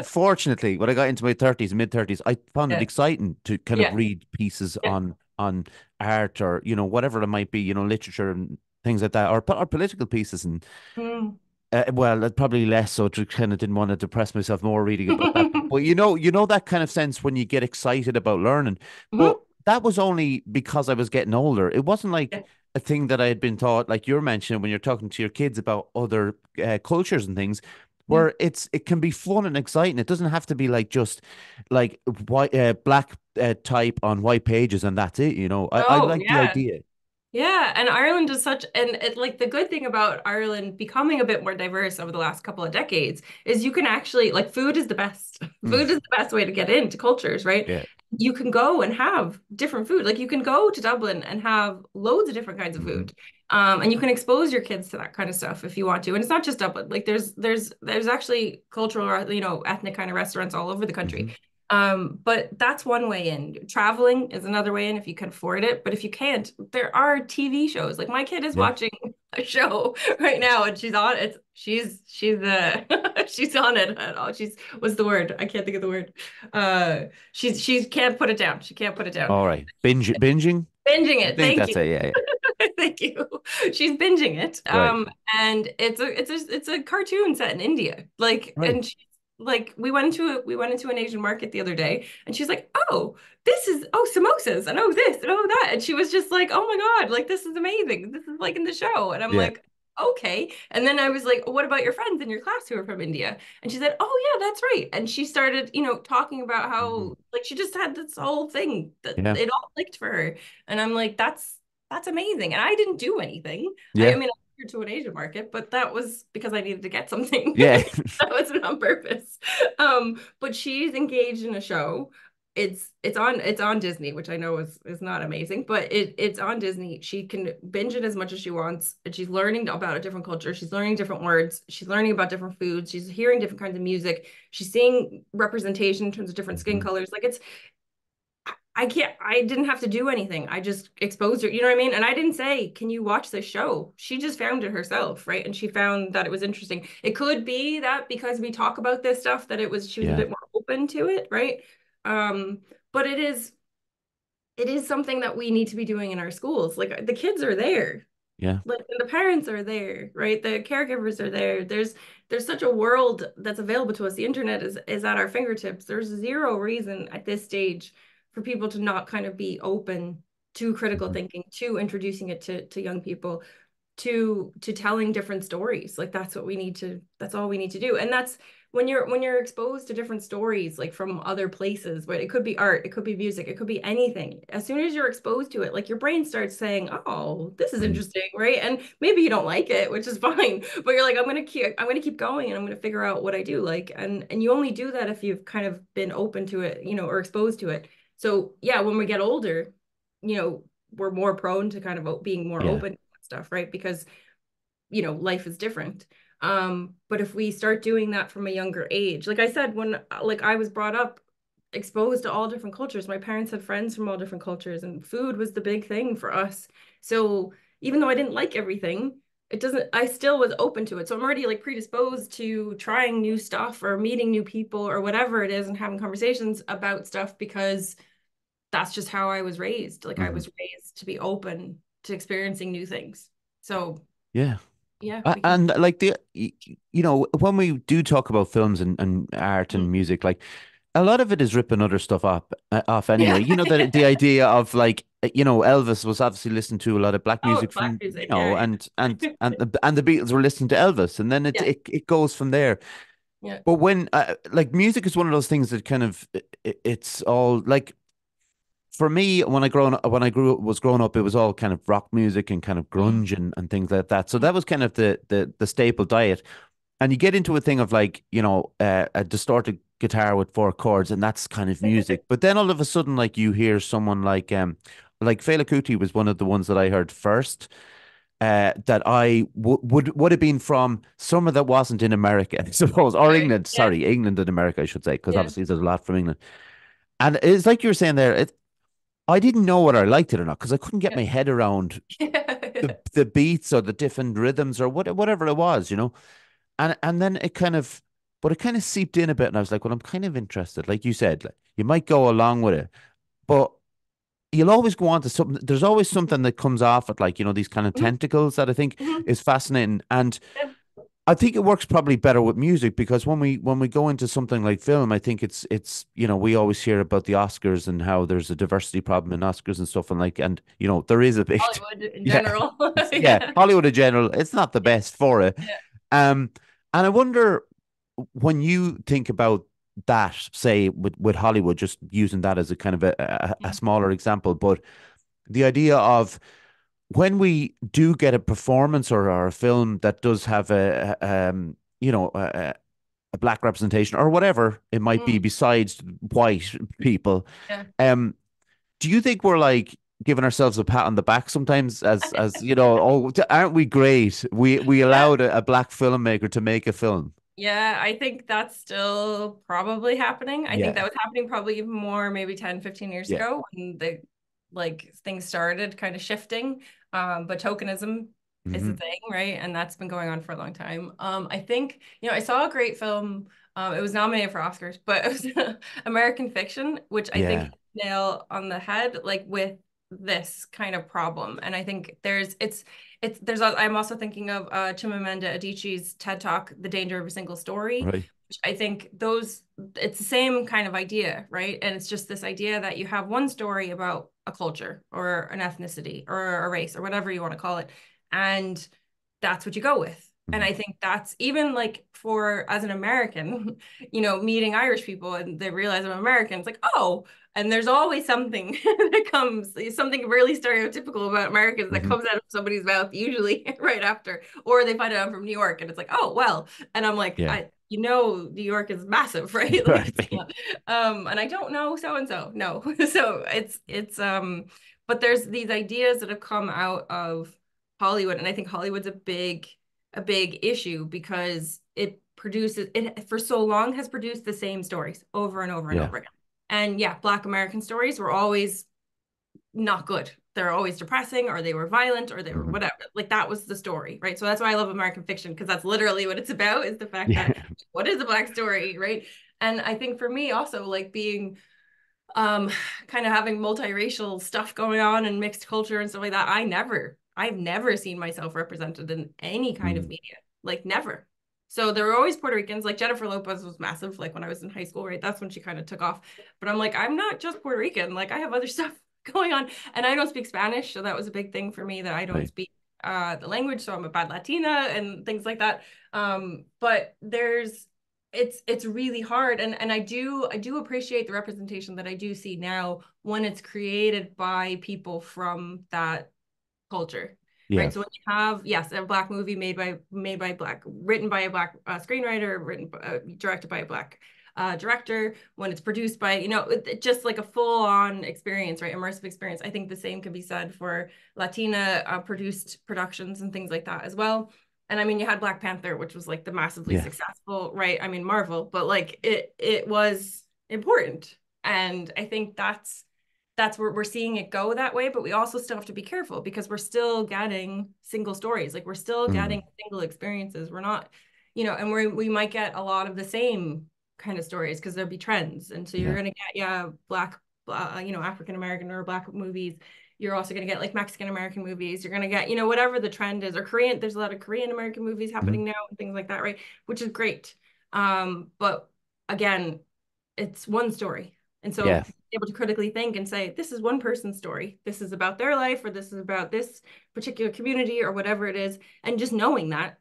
fortunately, when I got into my 30s, mid 30s, I found it Yeah. exciting to kind of Yeah. read pieces Yeah. on art or whatever it might be, literature and things like that, or political pieces and Mm. well, probably less so. To kind of didn't want to depress myself more reading about that. But that kind of sense when you get excited about learning. But Mhm. that was only because I was getting older. It wasn't like Yeah. a thing that I had been taught, like you're mentioning when you're talking to your kids about other cultures and things, Yeah. where it can be fun and exciting. It doesn't have to be like just like white black type on white pages and that's it. I Oh, like the yeah. idea. Yeah, and Ireland is such, and it like the good thing about Ireland becoming a bit more diverse over the last couple of decades is you can actually like food is the best. Mm, Food is the best way to get into cultures, right? yeah. You can go and have different food. Like you can go to Dublin and have loads of different kinds of Hmm. food. And you can expose your kids to that kind of stuff if you want to. And it's not just Dublin. Like there's actually cultural, ethnic kind of restaurants all over the country. Hmm. But that's one way in. Traveling is another way in if you can afford it. But if you can't, there are TV shows. Like my kid is Yeah. watching a show right now and she's on it. She's she's on it at all. She's what's the word? I can't think of the word. She can't put it down. She can't put it down. All right. Binging. Binging I it. think Thank you. that's it. Yeah. Yeah. Thank you. She's binging it. Right. And it's a cartoon set in India. Like, Right. and she's like, we went into an Asian market the other day, and she's like, oh, this is samosas, and oh this, and oh that, and she was just like, oh my God, like this is amazing. This is like in the show, and I'm Yeah. like, okay. And then I was like, what about your friends in your class who are from India? And she said, oh yeah, that's right. And she started, talking about Mhm. how like she just had this whole thing that Yeah. it all clicked for her, and I'm like, that's amazing. And I didn't do anything. I Yeah. mean, I went to an Asian market, but that was because I needed to get something. Yeah. That wasn't on purpose. But she's engaged in a show. it's on Disney, which I know is not amazing, but it's on Disney. She can binge it as much as she wants, and she's learning about a different culture. She's learning different words. She's learning about different foods. She's hearing different kinds of music. She's seeing representation in terms of different skin Hmm. colors. Like I didn't have to do anything. I just exposed her, you know what I mean? And I didn't say, can you watch this show? She just found it herself, right? And she found that it was interesting. It could be that because we talk about this stuff that she was a Yeah, bit more open to it, right? Um, but it is something that we need to be doing in our schools. Like the kids are there. yeah. Like the parents are there, right? The caregivers are there. There's such a world that's available to us. The internet is at our fingertips. There's zero reason at this stage for people to not kind of be open to critical Mhm. thinking, to introducing it to young people, to telling different stories. Like that's all we need to do. And that's when you're exposed to different stories, like from other places, but it could be art, it could be music, it could be anything. As soon as you're exposed to it, like your brain starts saying, oh, this is Mhm. interesting, right? And maybe you don't like it, which is fine, but you're like, I'm gonna keep going, and I'm gonna figure out what I do like. And you only do that if you've kind of been open to it, or exposed to it. So yeah, when we get older, we're more prone to kind of being more Yeah. open to stuff, right? Because life is different. But if we start doing that from a younger age, like I said, when like I was brought up exposed to all different cultures, my parents had friends from all different cultures, and food was the big thing for us. So even though I didn't like everything, I still was open to it. So I'm already like predisposed to trying new stuff or meeting new people or whatever it is and having conversations about stuff because that's just how I was raised. Like I Hmm. was raised to be open to experiencing new things. So Yeah. yeah, we can. And like when we do talk about films and art and music, like a lot of it is ripping other stuff off Yeah. anyway. The idea of like Elvis was obviously listening to a lot of black Oh, music black from music. Yeah, and the Beatles were listening to Elvis, and then it yeah, it, it goes from there. yeah. But when like music is one of those things that kind of it's all like for me when I was growing up, it was all kind of rock music and kind of Mm, grunge and things like that. So mm. that was kind of the staple diet. And you get into a thing of like, a distorted guitar with four chords, and that's kind of music. But then all of a sudden, like you hear someone like Fela Kuti was one of the ones that I heard first. That I would have been from somewhere that wasn't in America, I suppose, or Right. England. Yeah, Sorry, England and America, I should say, because yeah. obviously there's a lot from England. And it's like you were saying there, I didn't know whether I liked it or not because I couldn't get Yeah. my head around the Yeah. the beats or the different rhythms or whatever it was. And then but it kind of seeped in a bit, and I was like, well, I'm kind of interested. Like you said, like, you might go along with it, but you'll always go on to something. There's always something that comes off it, like these kind of Mhm, tentacles that I think mhm. is fascinating, and Yeah. I think it works probably better with music because when we go into something like film, I think it's we always hear about the Oscars and how there's a diversity problem in Oscars and stuff, and there is a big Hollywood in yeah general. yeah Yeah. Hollywood in general. It's not the Yeah. best for it. Yeah. Um, and I wonder when you think about that, say with Hollywood, just using that as a kind of a Mm. smaller example, but the idea of when we do get a performance or a film that does have a black representation or whatever it might be Mm. besides white people, Yeah. um, do you think we're like giving ourselves a pat on the back sometimes as oh, aren't we great? We Yeah. allowed a black filmmaker to make a film. Yeah, I think that's still probably happening. I think Yeah, that was happening probably even more maybe 10, 15 years yeah. ago when things started kind of shifting. But tokenism is the Hmm. thing, right? And that's been going on for a long time. I think, I saw a great film. It was nominated for Oscars, but it was American Fiction, which I think Yeah, hit the nail on the head, like with this kind of problem. And I think I'm also thinking of Chimamanda Adichie's TED Talk, The Danger of a Single Story, right. which I think it's the same kind of idea, right? And it's just this idea that you have one story about a culture or an ethnicity or a race or whatever you want to call it. And that's what you go with. And Mhm. I think that's even like as an American, meeting Irish people and they realize I'm American, it's like, oh, and there's always something something really stereotypical about Americans that Mhm. comes out of somebody's mouth, usually right after, or they find out I'm from New York and it's like, oh, well. And I'm like, Yeah, New York is massive, right? Like it's Right. not, and I don't know so and so. No. So it's but there's these ideas that have come out of Hollywood, and I think Hollywood's a big issue because it for so long has produced the same stories over and over and Yeah. over again. And yeah, Black American stories were always not good. They're always depressing, or they were violent, or they were Hmm. whatever. Like that was the story, right? So that's why I love American fiction, because that's literally what it's about, is the fact Yeah. that what is a Black story, right? And I think for me also, like being um kind of having multiracial stuff going on and mixed culture and stuff like that, I've never seen myself represented in any kind of Mm. media. Like never. So there were always Puerto Ricans. Like Jennifer Lopez was massive, like when I was in high school, right? That's when she kind of took off. But I'm like, I'm not just Puerto Rican. Like I have other stuff going on. And I don't speak Spanish, so that was a big thing for me, that I don't Right. speak the language. So I'm a bad Latina and things like that. But it's really hard, and I do appreciate the representation that I do see now when it's created by people from that culture, Yeah. right? So when you have, yes, a Black movie made by Black, written by a Black screenwriter, directed by a Black director, when it's produced by, just like a full on experience, right? Immersive experience. I think the same can be said for Latina produced productions and things like that as well. And I mean, you had Black Panther, which was like the massively Yeah. successful, right? I mean, Marvel, but like it was important. And I think that's where we're seeing it go that way, but we also still have to be careful because we're still getting single stories. Like we're still getting Mm. single experiences. We're not, and we might get a lot of the same kind of stories because there'll be trends. And so you're Yeah. going to get, yeah, Black, African American or Black movies. You're also going to get like Mexican American movies. You're going to get, whatever the trend is, or Korean. There's a lot of Korean American movies Mhm. happening now and things like that, right? Which is great. But again, it's one story. And Yeah. so able to critically think and say, this is one person's story. This is about their life, or this is about this particular community, or whatever it is. And just knowing that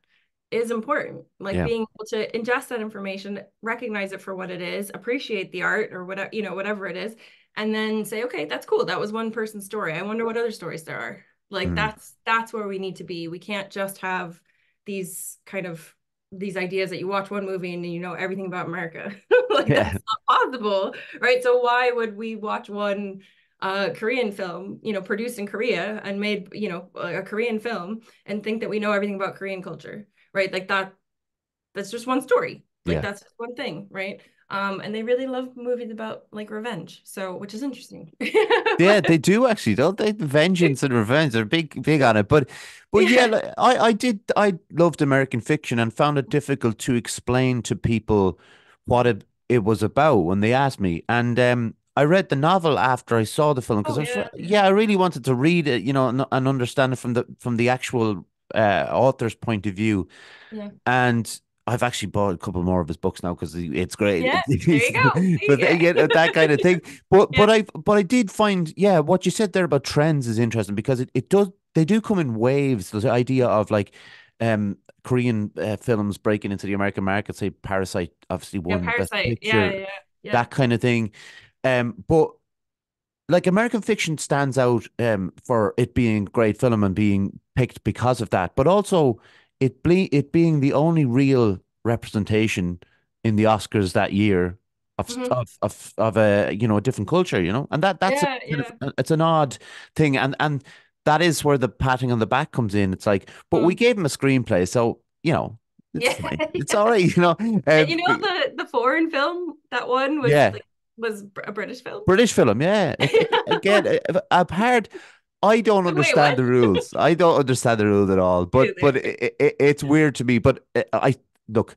is important. Like Yeah. being able to ingest that information, recognize it for what it is, appreciate the art or whatever, whatever it is, and then say, okay, that's cool. That was one person's story. I wonder what other stories there are. Like Mm. that's where we need to be. We can't just have these kind of these ideas that you watch one movie and you know everything about America. Like Yeah. that's not possible, right? So why would we watch one Korean film, produced in Korea and made, a Korean film, and think that we know everything about Korean culture, right? Like that's just one story. Like Yeah. that's just one thing, right? And they really love movies about like revenge, so which is interesting. Yeah, they do actually, don't they? Vengeance and revenge, they're big on it. But yeah, Yeah. like, I loved American fiction and found it difficult to explain to people what it was about when they asked me. And I read the novel after I saw the film because Oh yeah, yeah, yeah, I really wanted to read it, and understand it from the actual author's point of view. yeah, And I've actually bought a couple more of his books now because it's great. yeah. There you go. See, But yeah, yeah, that kind of thing. But yeah. I did find, yeah, what you said there about trends is interesting because it does, they do come in waves. There's the idea of like Korean films breaking into the American market, say Parasite obviously Yeah, won Best Parasite. Yeah, Picture, yeah, yeah. that kind of thing. But like American fiction stands out for it being great film and being picked because of that, but also it being the only real representation in the Oscars that year Hmm. of a a different culture, and that's a Yeah, kind yeah. of it's an odd thing, and that is where the patting on the back comes in. It's like, but we Mm. gave him a screenplay, so it's Yeah, fine, it's yeah. all right, And the foreign film, that one was yeah. like was a British film. British film, yeah. Again, apart, I don't Like, wait, understand what? the rules. I don't understand the rules at all. But Really? it's weird to me. But I look,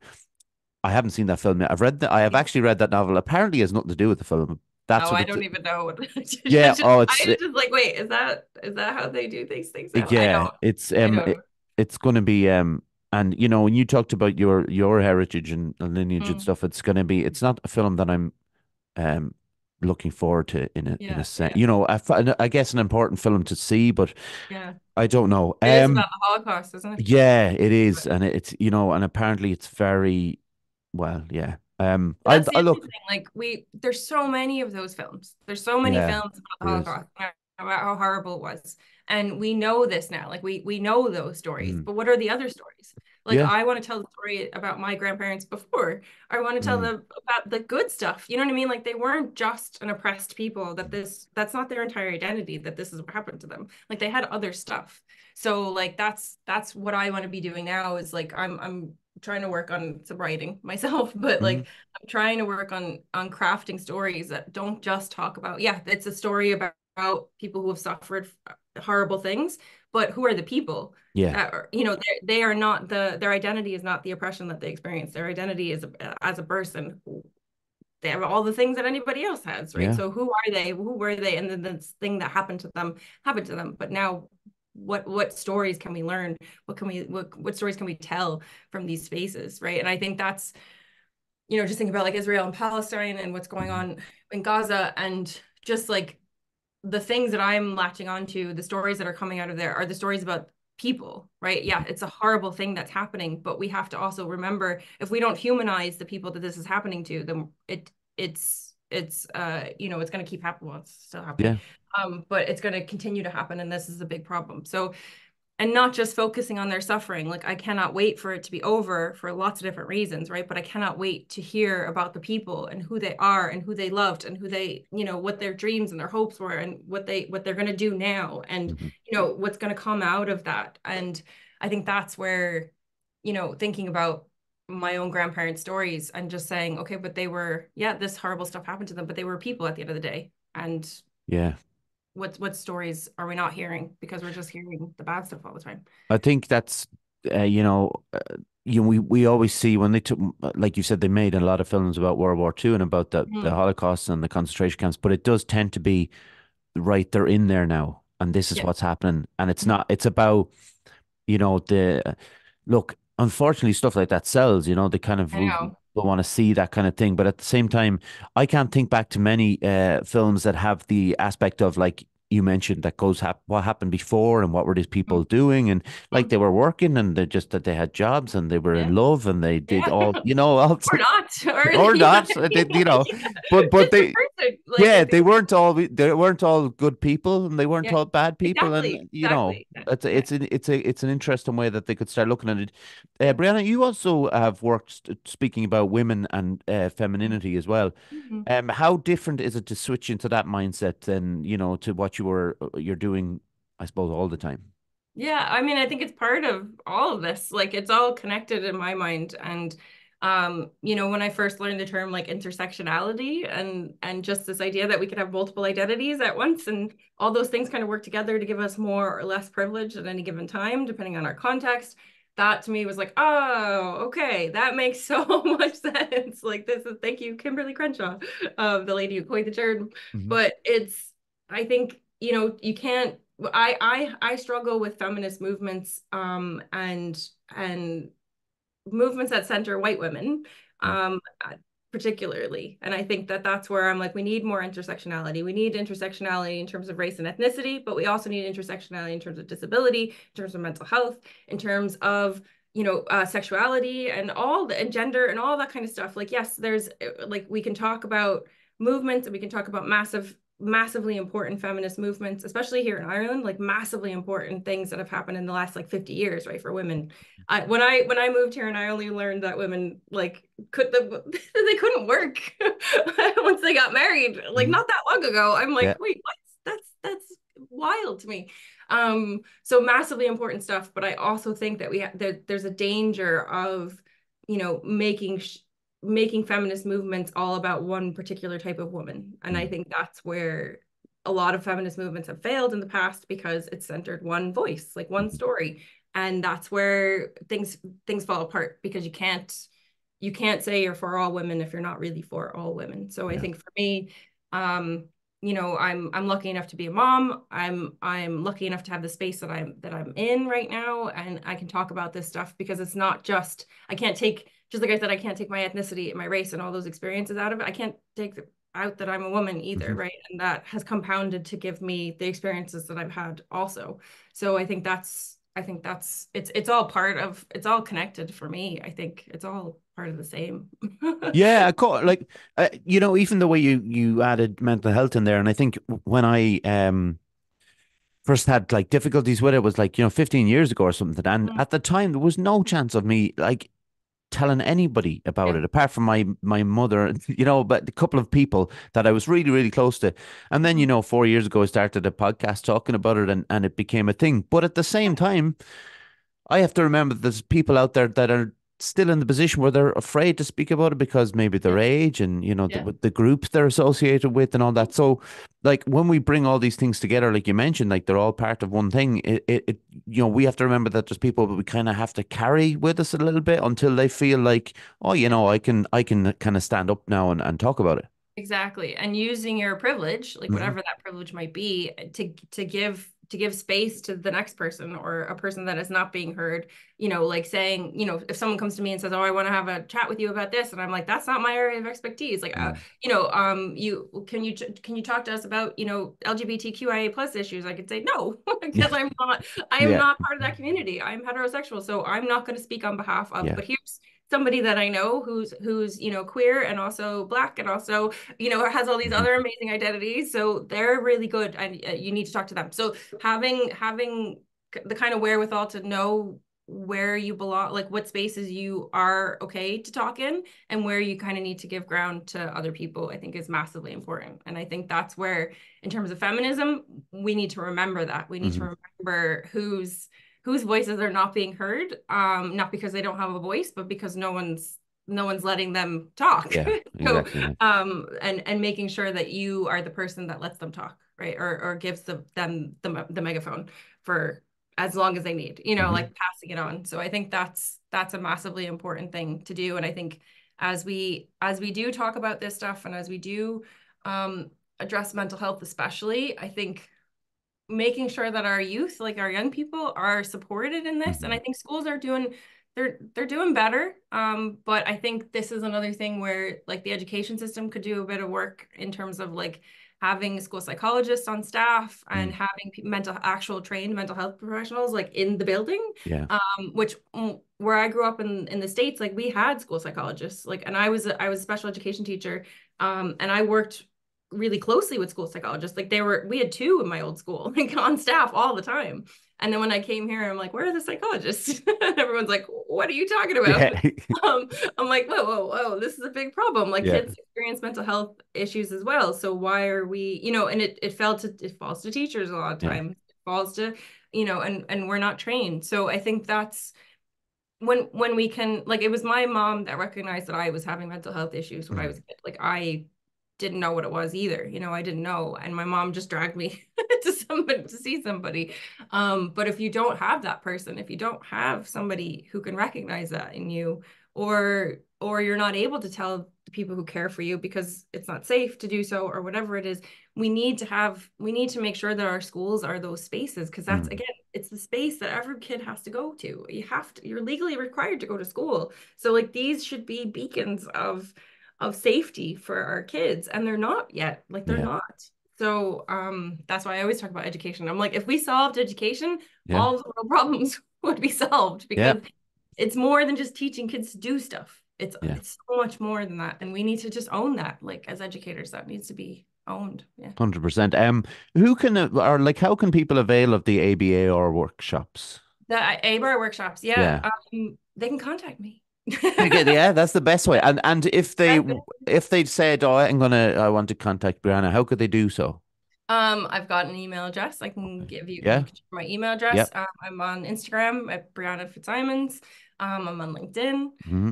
I haven't seen that film yet. I have actually read that novel. Apparently, it has nothing to do with the film. That's Oh, what I it's. don't even know what Yeah. Oh, I was just like, wait, is that how they do these things now? I yeah. don't. I don't know. It's going to be and when you talked about your heritage and lineage and Mm. stuff, it's not a film that I'm um looking forward to in a Yeah, sense. yeah, I guess an important film to see, but yeah. I don't know. It is about the Holocaust, isn't it? Yeah, it is, and it's and apparently it's very well. Yeah. That's the I other look. thing. Like there's so many of those films. There's so many Yeah, films about the there is. Holocaust, about how horrible it was, and we know this now. Like we know those stories, Mm. but what are the other stories? Like Yeah. I want to tell the story about my grandparents before. I want to tell Mm. them about the good stuff. You know what I mean? Like they weren't just an oppressed people, that's not their entire identity, that this is what happened to them. Like they had other stuff. So like that's what I want to be doing now is like I'm trying to work on some writing myself, but Mm. like I'm trying to work on crafting stories that don't just talk about, yeah, it's a story about people who have suffered horrible things, but who are the people Yeah. that are, you know, they are not their identity is not the oppression that they experience. Their identity is as a person. They have all the things that anybody else has, right? Yeah. So who are they? Who were they? And then this thing that happened to them. But now what stories can we learn? What stories can we tell from these spaces, right? And I think that's, you know, just think about like Israel and Palestine and what's going Mhm. on in Gaza, and just like the things that I'm latching onto, the stories that are coming out of there are the stories about people, right? Yeah, it's a horrible thing that's happening, but we have to also remember if we don't humanize the people that this is happening to, then it's you know, it's going to keep happening. Well, it's still happening. Yeah. But it's going to continue to happen, and this is a big problem. So, and not just focusing on their suffering. Like I cannot wait for it to be over for lots of different reasons, right? But I cannot wait to hear about the people and who they are and who they loved and who they, you know, what their dreams and their hopes were and what they're going to do now and, Mhm. you know, what's going to come out of that. And I think that's where, you know, thinking about my own grandparents' stories and just saying, okay, but they were, yeah, this horrible stuff happened to them, but they were people at the end of the day. And Yeah. what stories are we not hearing because we're just hearing the bad stuff all the time? I think that's you know, we always see when they took, like you said, they made a lot of films about World War II and about the Mm, Holocaust and the concentration camps, but it does tend to be right, they're in there now, and this is yeah, what's happening, and it's not, it's about, you know, the look, unfortunately, stuff like that sells, you know, they kind of I know. want to see that kind of thing. But at the same time, I can't think back to many films that have the aspect of, like you mentioned, that goes what happened before and what were these people doing, and like Mm, they were working and they just that they had jobs and they were yeah, in love and they did yeah, all, you know, all or not, or or you know not, what I mean? you know, Yeah. but Just the they, person, like I yeah, think, they weren't all good people and they weren't yeah, all bad people, exactly, and you know, exactly, yeah. it's an interesting way that they could start looking at it. Yeah. Brianna, you also have worked speaking about women and femininity as well. Mhm. How different is it to switch into that mindset than, you know, to what you're doing, I suppose, all the time? Yeah, I mean, I think it's part of all of this. Like it's all connected in my mind. And you know, when I first learned the term like intersectionality and just this idea that we could have multiple identities at once and all those things kind of work together to give us more or less privilege at any given time, depending on our context, that to me was like, oh, okay, that makes so much sense. Like this is thank you, Kimberly Crenshaw, the lady who coined the term. Hmm. But it's I think, you know, you can't I struggle with feminist movements and movements that center white women um particularly, and I think that that's where I'm like we need more intersectionality. We need intersectionality in terms of race and ethnicity, but we also need intersectionality in terms of disability, in terms of mental health, in terms of, you know, sexuality and all the and gender and all that kind of stuff. Like yes, there's like we can talk about movements and we can talk about massively important feminist movements, especially here in Ireland, like massively important things that have happened in the last like 50 years, right, for women. When I moved here and I only learned that women like they couldn't work once they got married, like Hmm. not that long ago. I'm Yeah. like, wait, what? That's wild to me. So massively important stuff, but I also think that there's a danger of, you know, making feminist movements all about one particular type of woman. And I Mm. think that's where a lot of feminist movements have failed in the past because it's centered one voice, like one Mhm. story. And that's where things fall apart because you can't say you're for all women if you're not really for all women. So I Yeah. think for me, um, you know, I'm lucky enough to be a mom. I'm lucky enough to have the space that I'm in right now, and I can talk about this stuff because it's not just I can't take just like I said I can't take my ethnicity and my race and all those experiences out of it. I can't take out that I'm a woman either, Hmm. right? And that has compounded to give me the experiences that I've had also. So I think that's it's all part of it's all connected for me. I think it's all part of the same. Yeah, I call like you know, even the way you added mental health in there, and I think when I first had like difficulties with it was like, 15 years ago or something. And Mm. at the time, there was no chance of me like telling anybody about Yeah. it apart from my mother, but a couple of people that I was really, really close to. And then, Mhm. 4 years ago, I started a podcast talking about it and it became a thing. But at the same time, I have to remember that there's people out there that are still in the position where they're afraid to speak about it because maybe Yeah. their age and Yeah. the groups they're associated with and all that. So, like when we bring all these things together, like you mentioned, like they're all part of one thing. We have to remember that there's people that we kind of have to carry with us a little bit until they feel like, oh, Yeah. I can kind of stand up now and talk about it. Exactly. And using your privilege, like Hmm. whatever that privilege might be, to give space to the next person or a person that is not being heard, like saying, if someone comes to me and says, "Oh, I want to have a chat with you about this," and I'm like, "That's not my area of expertise." Like, Mm. you talk to us about, LGBTQIA plus issues? I could say no, because Yeah, I am yeah, not part of that community. I'm heterosexual, so I'm not going to speak on behalf of, yeah. but here's somebody that I know who's queer and also black and also has all these Hmm. other amazing identities. So they're really good, and you need to talk to them. So having the kind of wherewithal to know where you belong, like what spaces you are okay to talk in, and where you kind of need to give ground to other people, I think is massively important. And I think that's where, in terms of feminism, we need to remember that. We need Hmm. to remember whose voices are not being heard, not because they don't have a voice, but because no one's letting them talk. Yeah, So, exactly. Yeah. and making sure that you are the person that lets them talk, right? Or gives them the megaphone for as long as they need, Hmm. like passing it on. So I think that's a massively important thing to do. And I think as we do talk about this stuff, and as we do address mental health, especially, I think making sure that our youth, like our young people, are supported in this. And Hmm. I think schools are doing they're doing better. But I think this is another thing where like the education system could do a bit of work in terms of like having school psychologists on staff and Mm. having actual trained mental health professionals like in the building. Yeah. Which where I grew up in the States, like we had school psychologists, like, and I was a special education teacher, and I worked really closely with school psychologists. Like we had two in my old school, like on staff all the time. And then when I came here, I'm like, where are the psychologists? Everyone's like, what are you talking about? Yeah. I'm like, whoa, whoa, whoa, this is a big problem. Like Yeah. kids experience mental health issues as well. So why are we, and it falls to teachers a lot of Yeah. times. It falls to, and we're not trained. So I think that's when we can, like, it was my mom that recognized that I was having mental health issues when I Mm. was a kid. Like I didn't know what it was either. I didn't know. And my mom just dragged me to see somebody. But if you don't have that person, if you don't have somebody who can recognize that in you, or you're not able to tell the people who care for you because it's not safe to do so, or whatever it is, we need to make sure that our schools are those spaces, because that's, Mm. again, it's the space that every kid has to go to. You're legally required to go to school. So like these should be beacons of safety for our kids, and they're not yet. Like they're Yeah. not. So that's why I always talk about education. I'm like, if we solved education, Yeah. all of the world problems would be solved, Yeah. because it's more than just teaching kids to do stuff. It's Yeah. it's so much more than that, and we need to just own that. Like as educators, that needs to be owned. Yeah. 100%. Who can or like how can people avail of the ABA or workshops? The ABAR workshops, yeah. Yeah. They can contact me. Yeah, that's the best way. And if they That's it. said, "Oh, I want to contact Brianna," how could they do so? I've got an email address. I can Okay. give you Yeah. my email address. Yep. I'm on Instagram at Briana Fitzsimons. I'm on LinkedIn. Hmm.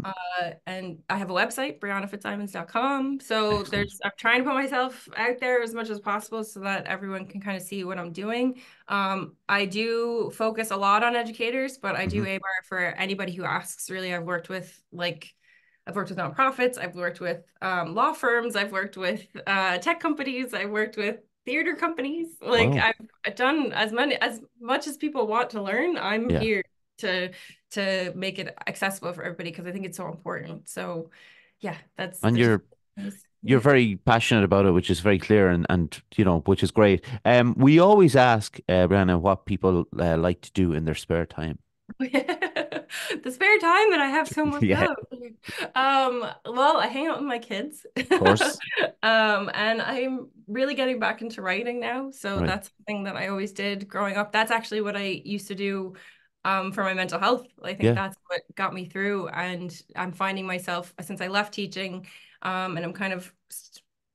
And I have a website, brianafitzsimons.com. So Excellent. I'm trying to put myself out there as much as possible so that everyone can kind of see what I'm doing. I do focus a lot on educators, but I do Hmm. ABAR for anybody who asks. Really, I've worked with nonprofits, I've worked with law firms, I've worked with tech companies, I've worked with theater companies. Like Wow. I've done as much as people want to learn. I'm Yeah. here to make it accessible for everybody, because I think it's so important. So yeah, And there's you're yeah. very passionate about it, which is very clear and which is great. We always ask Brianna what people like to do in their spare time. The spare time that I have so much Yeah, of. Well, I hang out with my kids. of course. And really getting back into writing now. So Right. that's something that I always did growing up. That's actually what I used to do for my mental health. I think Yeah. that's what got me through. And I'm finding myself since I left teaching, and I'm kind of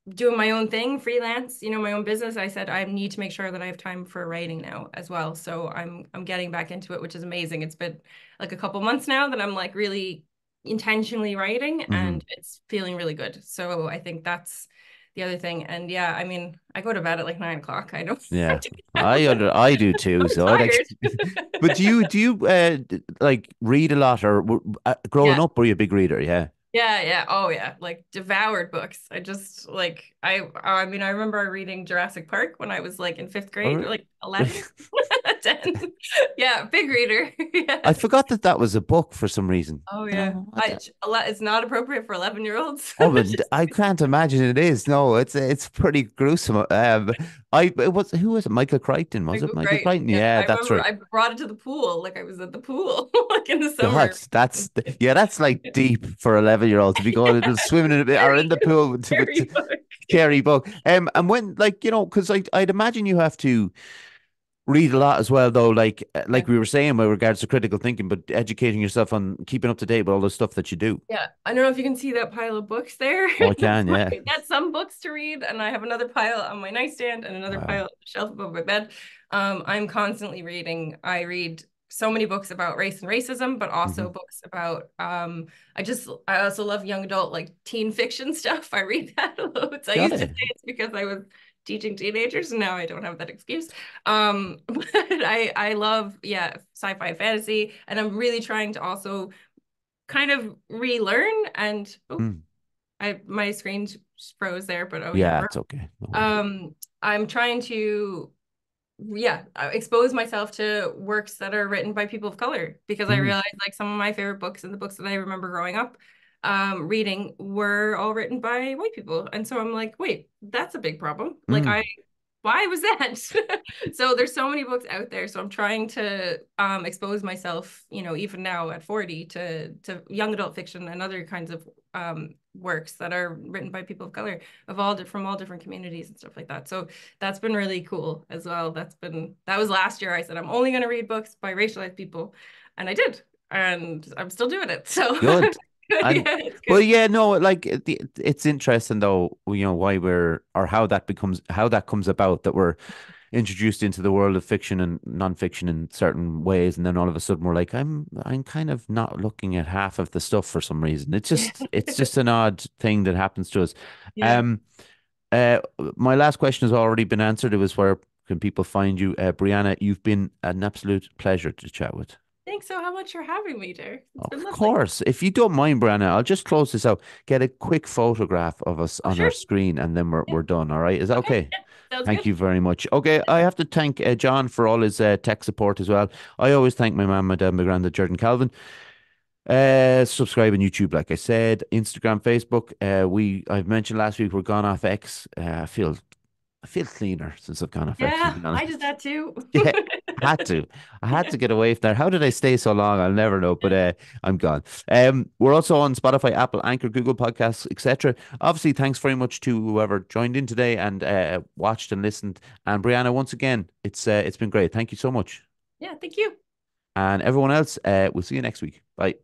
doing my own thing, freelance, my own business. I said I need to make sure that I have time for writing now as well. So I'm getting back into it, which is amazing. It's been like a couple months now that I'm like really intentionally writing, Hmm. and it's feeling really good. So I think that's the other thing. And yeah, I mean, I go to bed at like 9 o'clock. I don't, Yeah. I'm I do too. So I like, tired. but do you like read a lot or growing Yeah. up were you a big reader? Yeah. Yeah, yeah. Oh yeah. Like devoured books. I just like I mean I remember reading Jurassic Park when I was like in fifth grade, Or like 11, 10. Yeah, big reader. I Yeah. forgot that that was a book for some reason. Oh You yeah. know, It's not appropriate for 11-year-olds. oh, but I can't imagine it is. No, it's pretty gruesome. It was who was it? Michael Crichton, was Like, it? Michael right. Crichton? Yeah. Yeah, I that's remember right. I brought it to the pool. Like I was at the pool like in the God, summer. yeah, that's like deep for 11-year-old to be going into swimming in a bit or in Very, the pool with very book. scary book. And when like because I'd imagine you have to read a lot as well, though. Like Yeah. we were saying with regards to critical thinking, but educating yourself on keeping up to date with all the stuff that you do. Yeah, I don't know if you can see that pile of books there. Oh, I can, yeah. That's some books to read, and I have another pile on my nightstand and another pile Wow. on the shelf above my bed. I'm constantly reading. I read so many books about race and racism, but Hmm. also books about I also love young adult like teen fiction stuff. I read that loads. I Got used to say it. it's because I was teaching teenagers, and now I don't have that excuse. But I love sci-fi fantasy, and I'm really trying to also kind of relearn and oh, Mm. I my screen froze there, but oh yeah, Yeah, we're it's okay. No worries. I'm trying to expose myself to works that are written by people of color because I Mm. realized like some of my favorite books and the books that I remember growing up reading were all written by white people. And so I'm like, wait, that's a big problem. Like Mm. why was that? So there's so many books out there. So I'm trying to expose myself, even now at 40 to young adult fiction and other kinds of works that are written by people of color from all different communities and stuff like that. So that's been really cool as well. That was last year. I said I'm only going to read books by racialized people, and I did, and I'm still doing it. So Good. And yeah, it's well, good. yeah, no, like it's interesting though, why we're or how that comes about that we're introduced into the world of fiction and non-fiction in certain ways, and then all of a sudden we're like, I'm kind of not looking at half of the stuff for some reason. Yeah, It's just an odd thing that happens to us. yeah. Um, uh, my last question has already been answered. It was where can people find you, Brianna? You've been an absolute pleasure to chat with. Thanks so much for having me, Derek. It's been Of lovely. course. If you don't mind, Brianna, I'll just close this out. Get a quick photograph of us Oh, on our sure. screen, and then we're Yeah. we're done. All right? Is that Okay. okay? Yeah. Sounds Thank good. you very much. Okay, I have to thank John for all his tech support as well. I always thank my mum, my dad, my granddad, Jordan Calvin. Subscribe on YouTube, like I said, Instagram, Facebook. I've mentioned last week we're gone off X. I feel cleaner since I've gone off X, to Yeah, be I did honest. that too. Yeah, I had to. I had to get away from there. How did I stay so long? I'll never know, but I'm gone. We're also on Spotify, Apple, Anchor, Google Podcasts, etc. Obviously, thanks very much to whoever joined in today and watched and listened. And Brianna, once again, it's been great. Thank you so much. Yeah, thank you. And everyone else, we'll see you next week. Bye.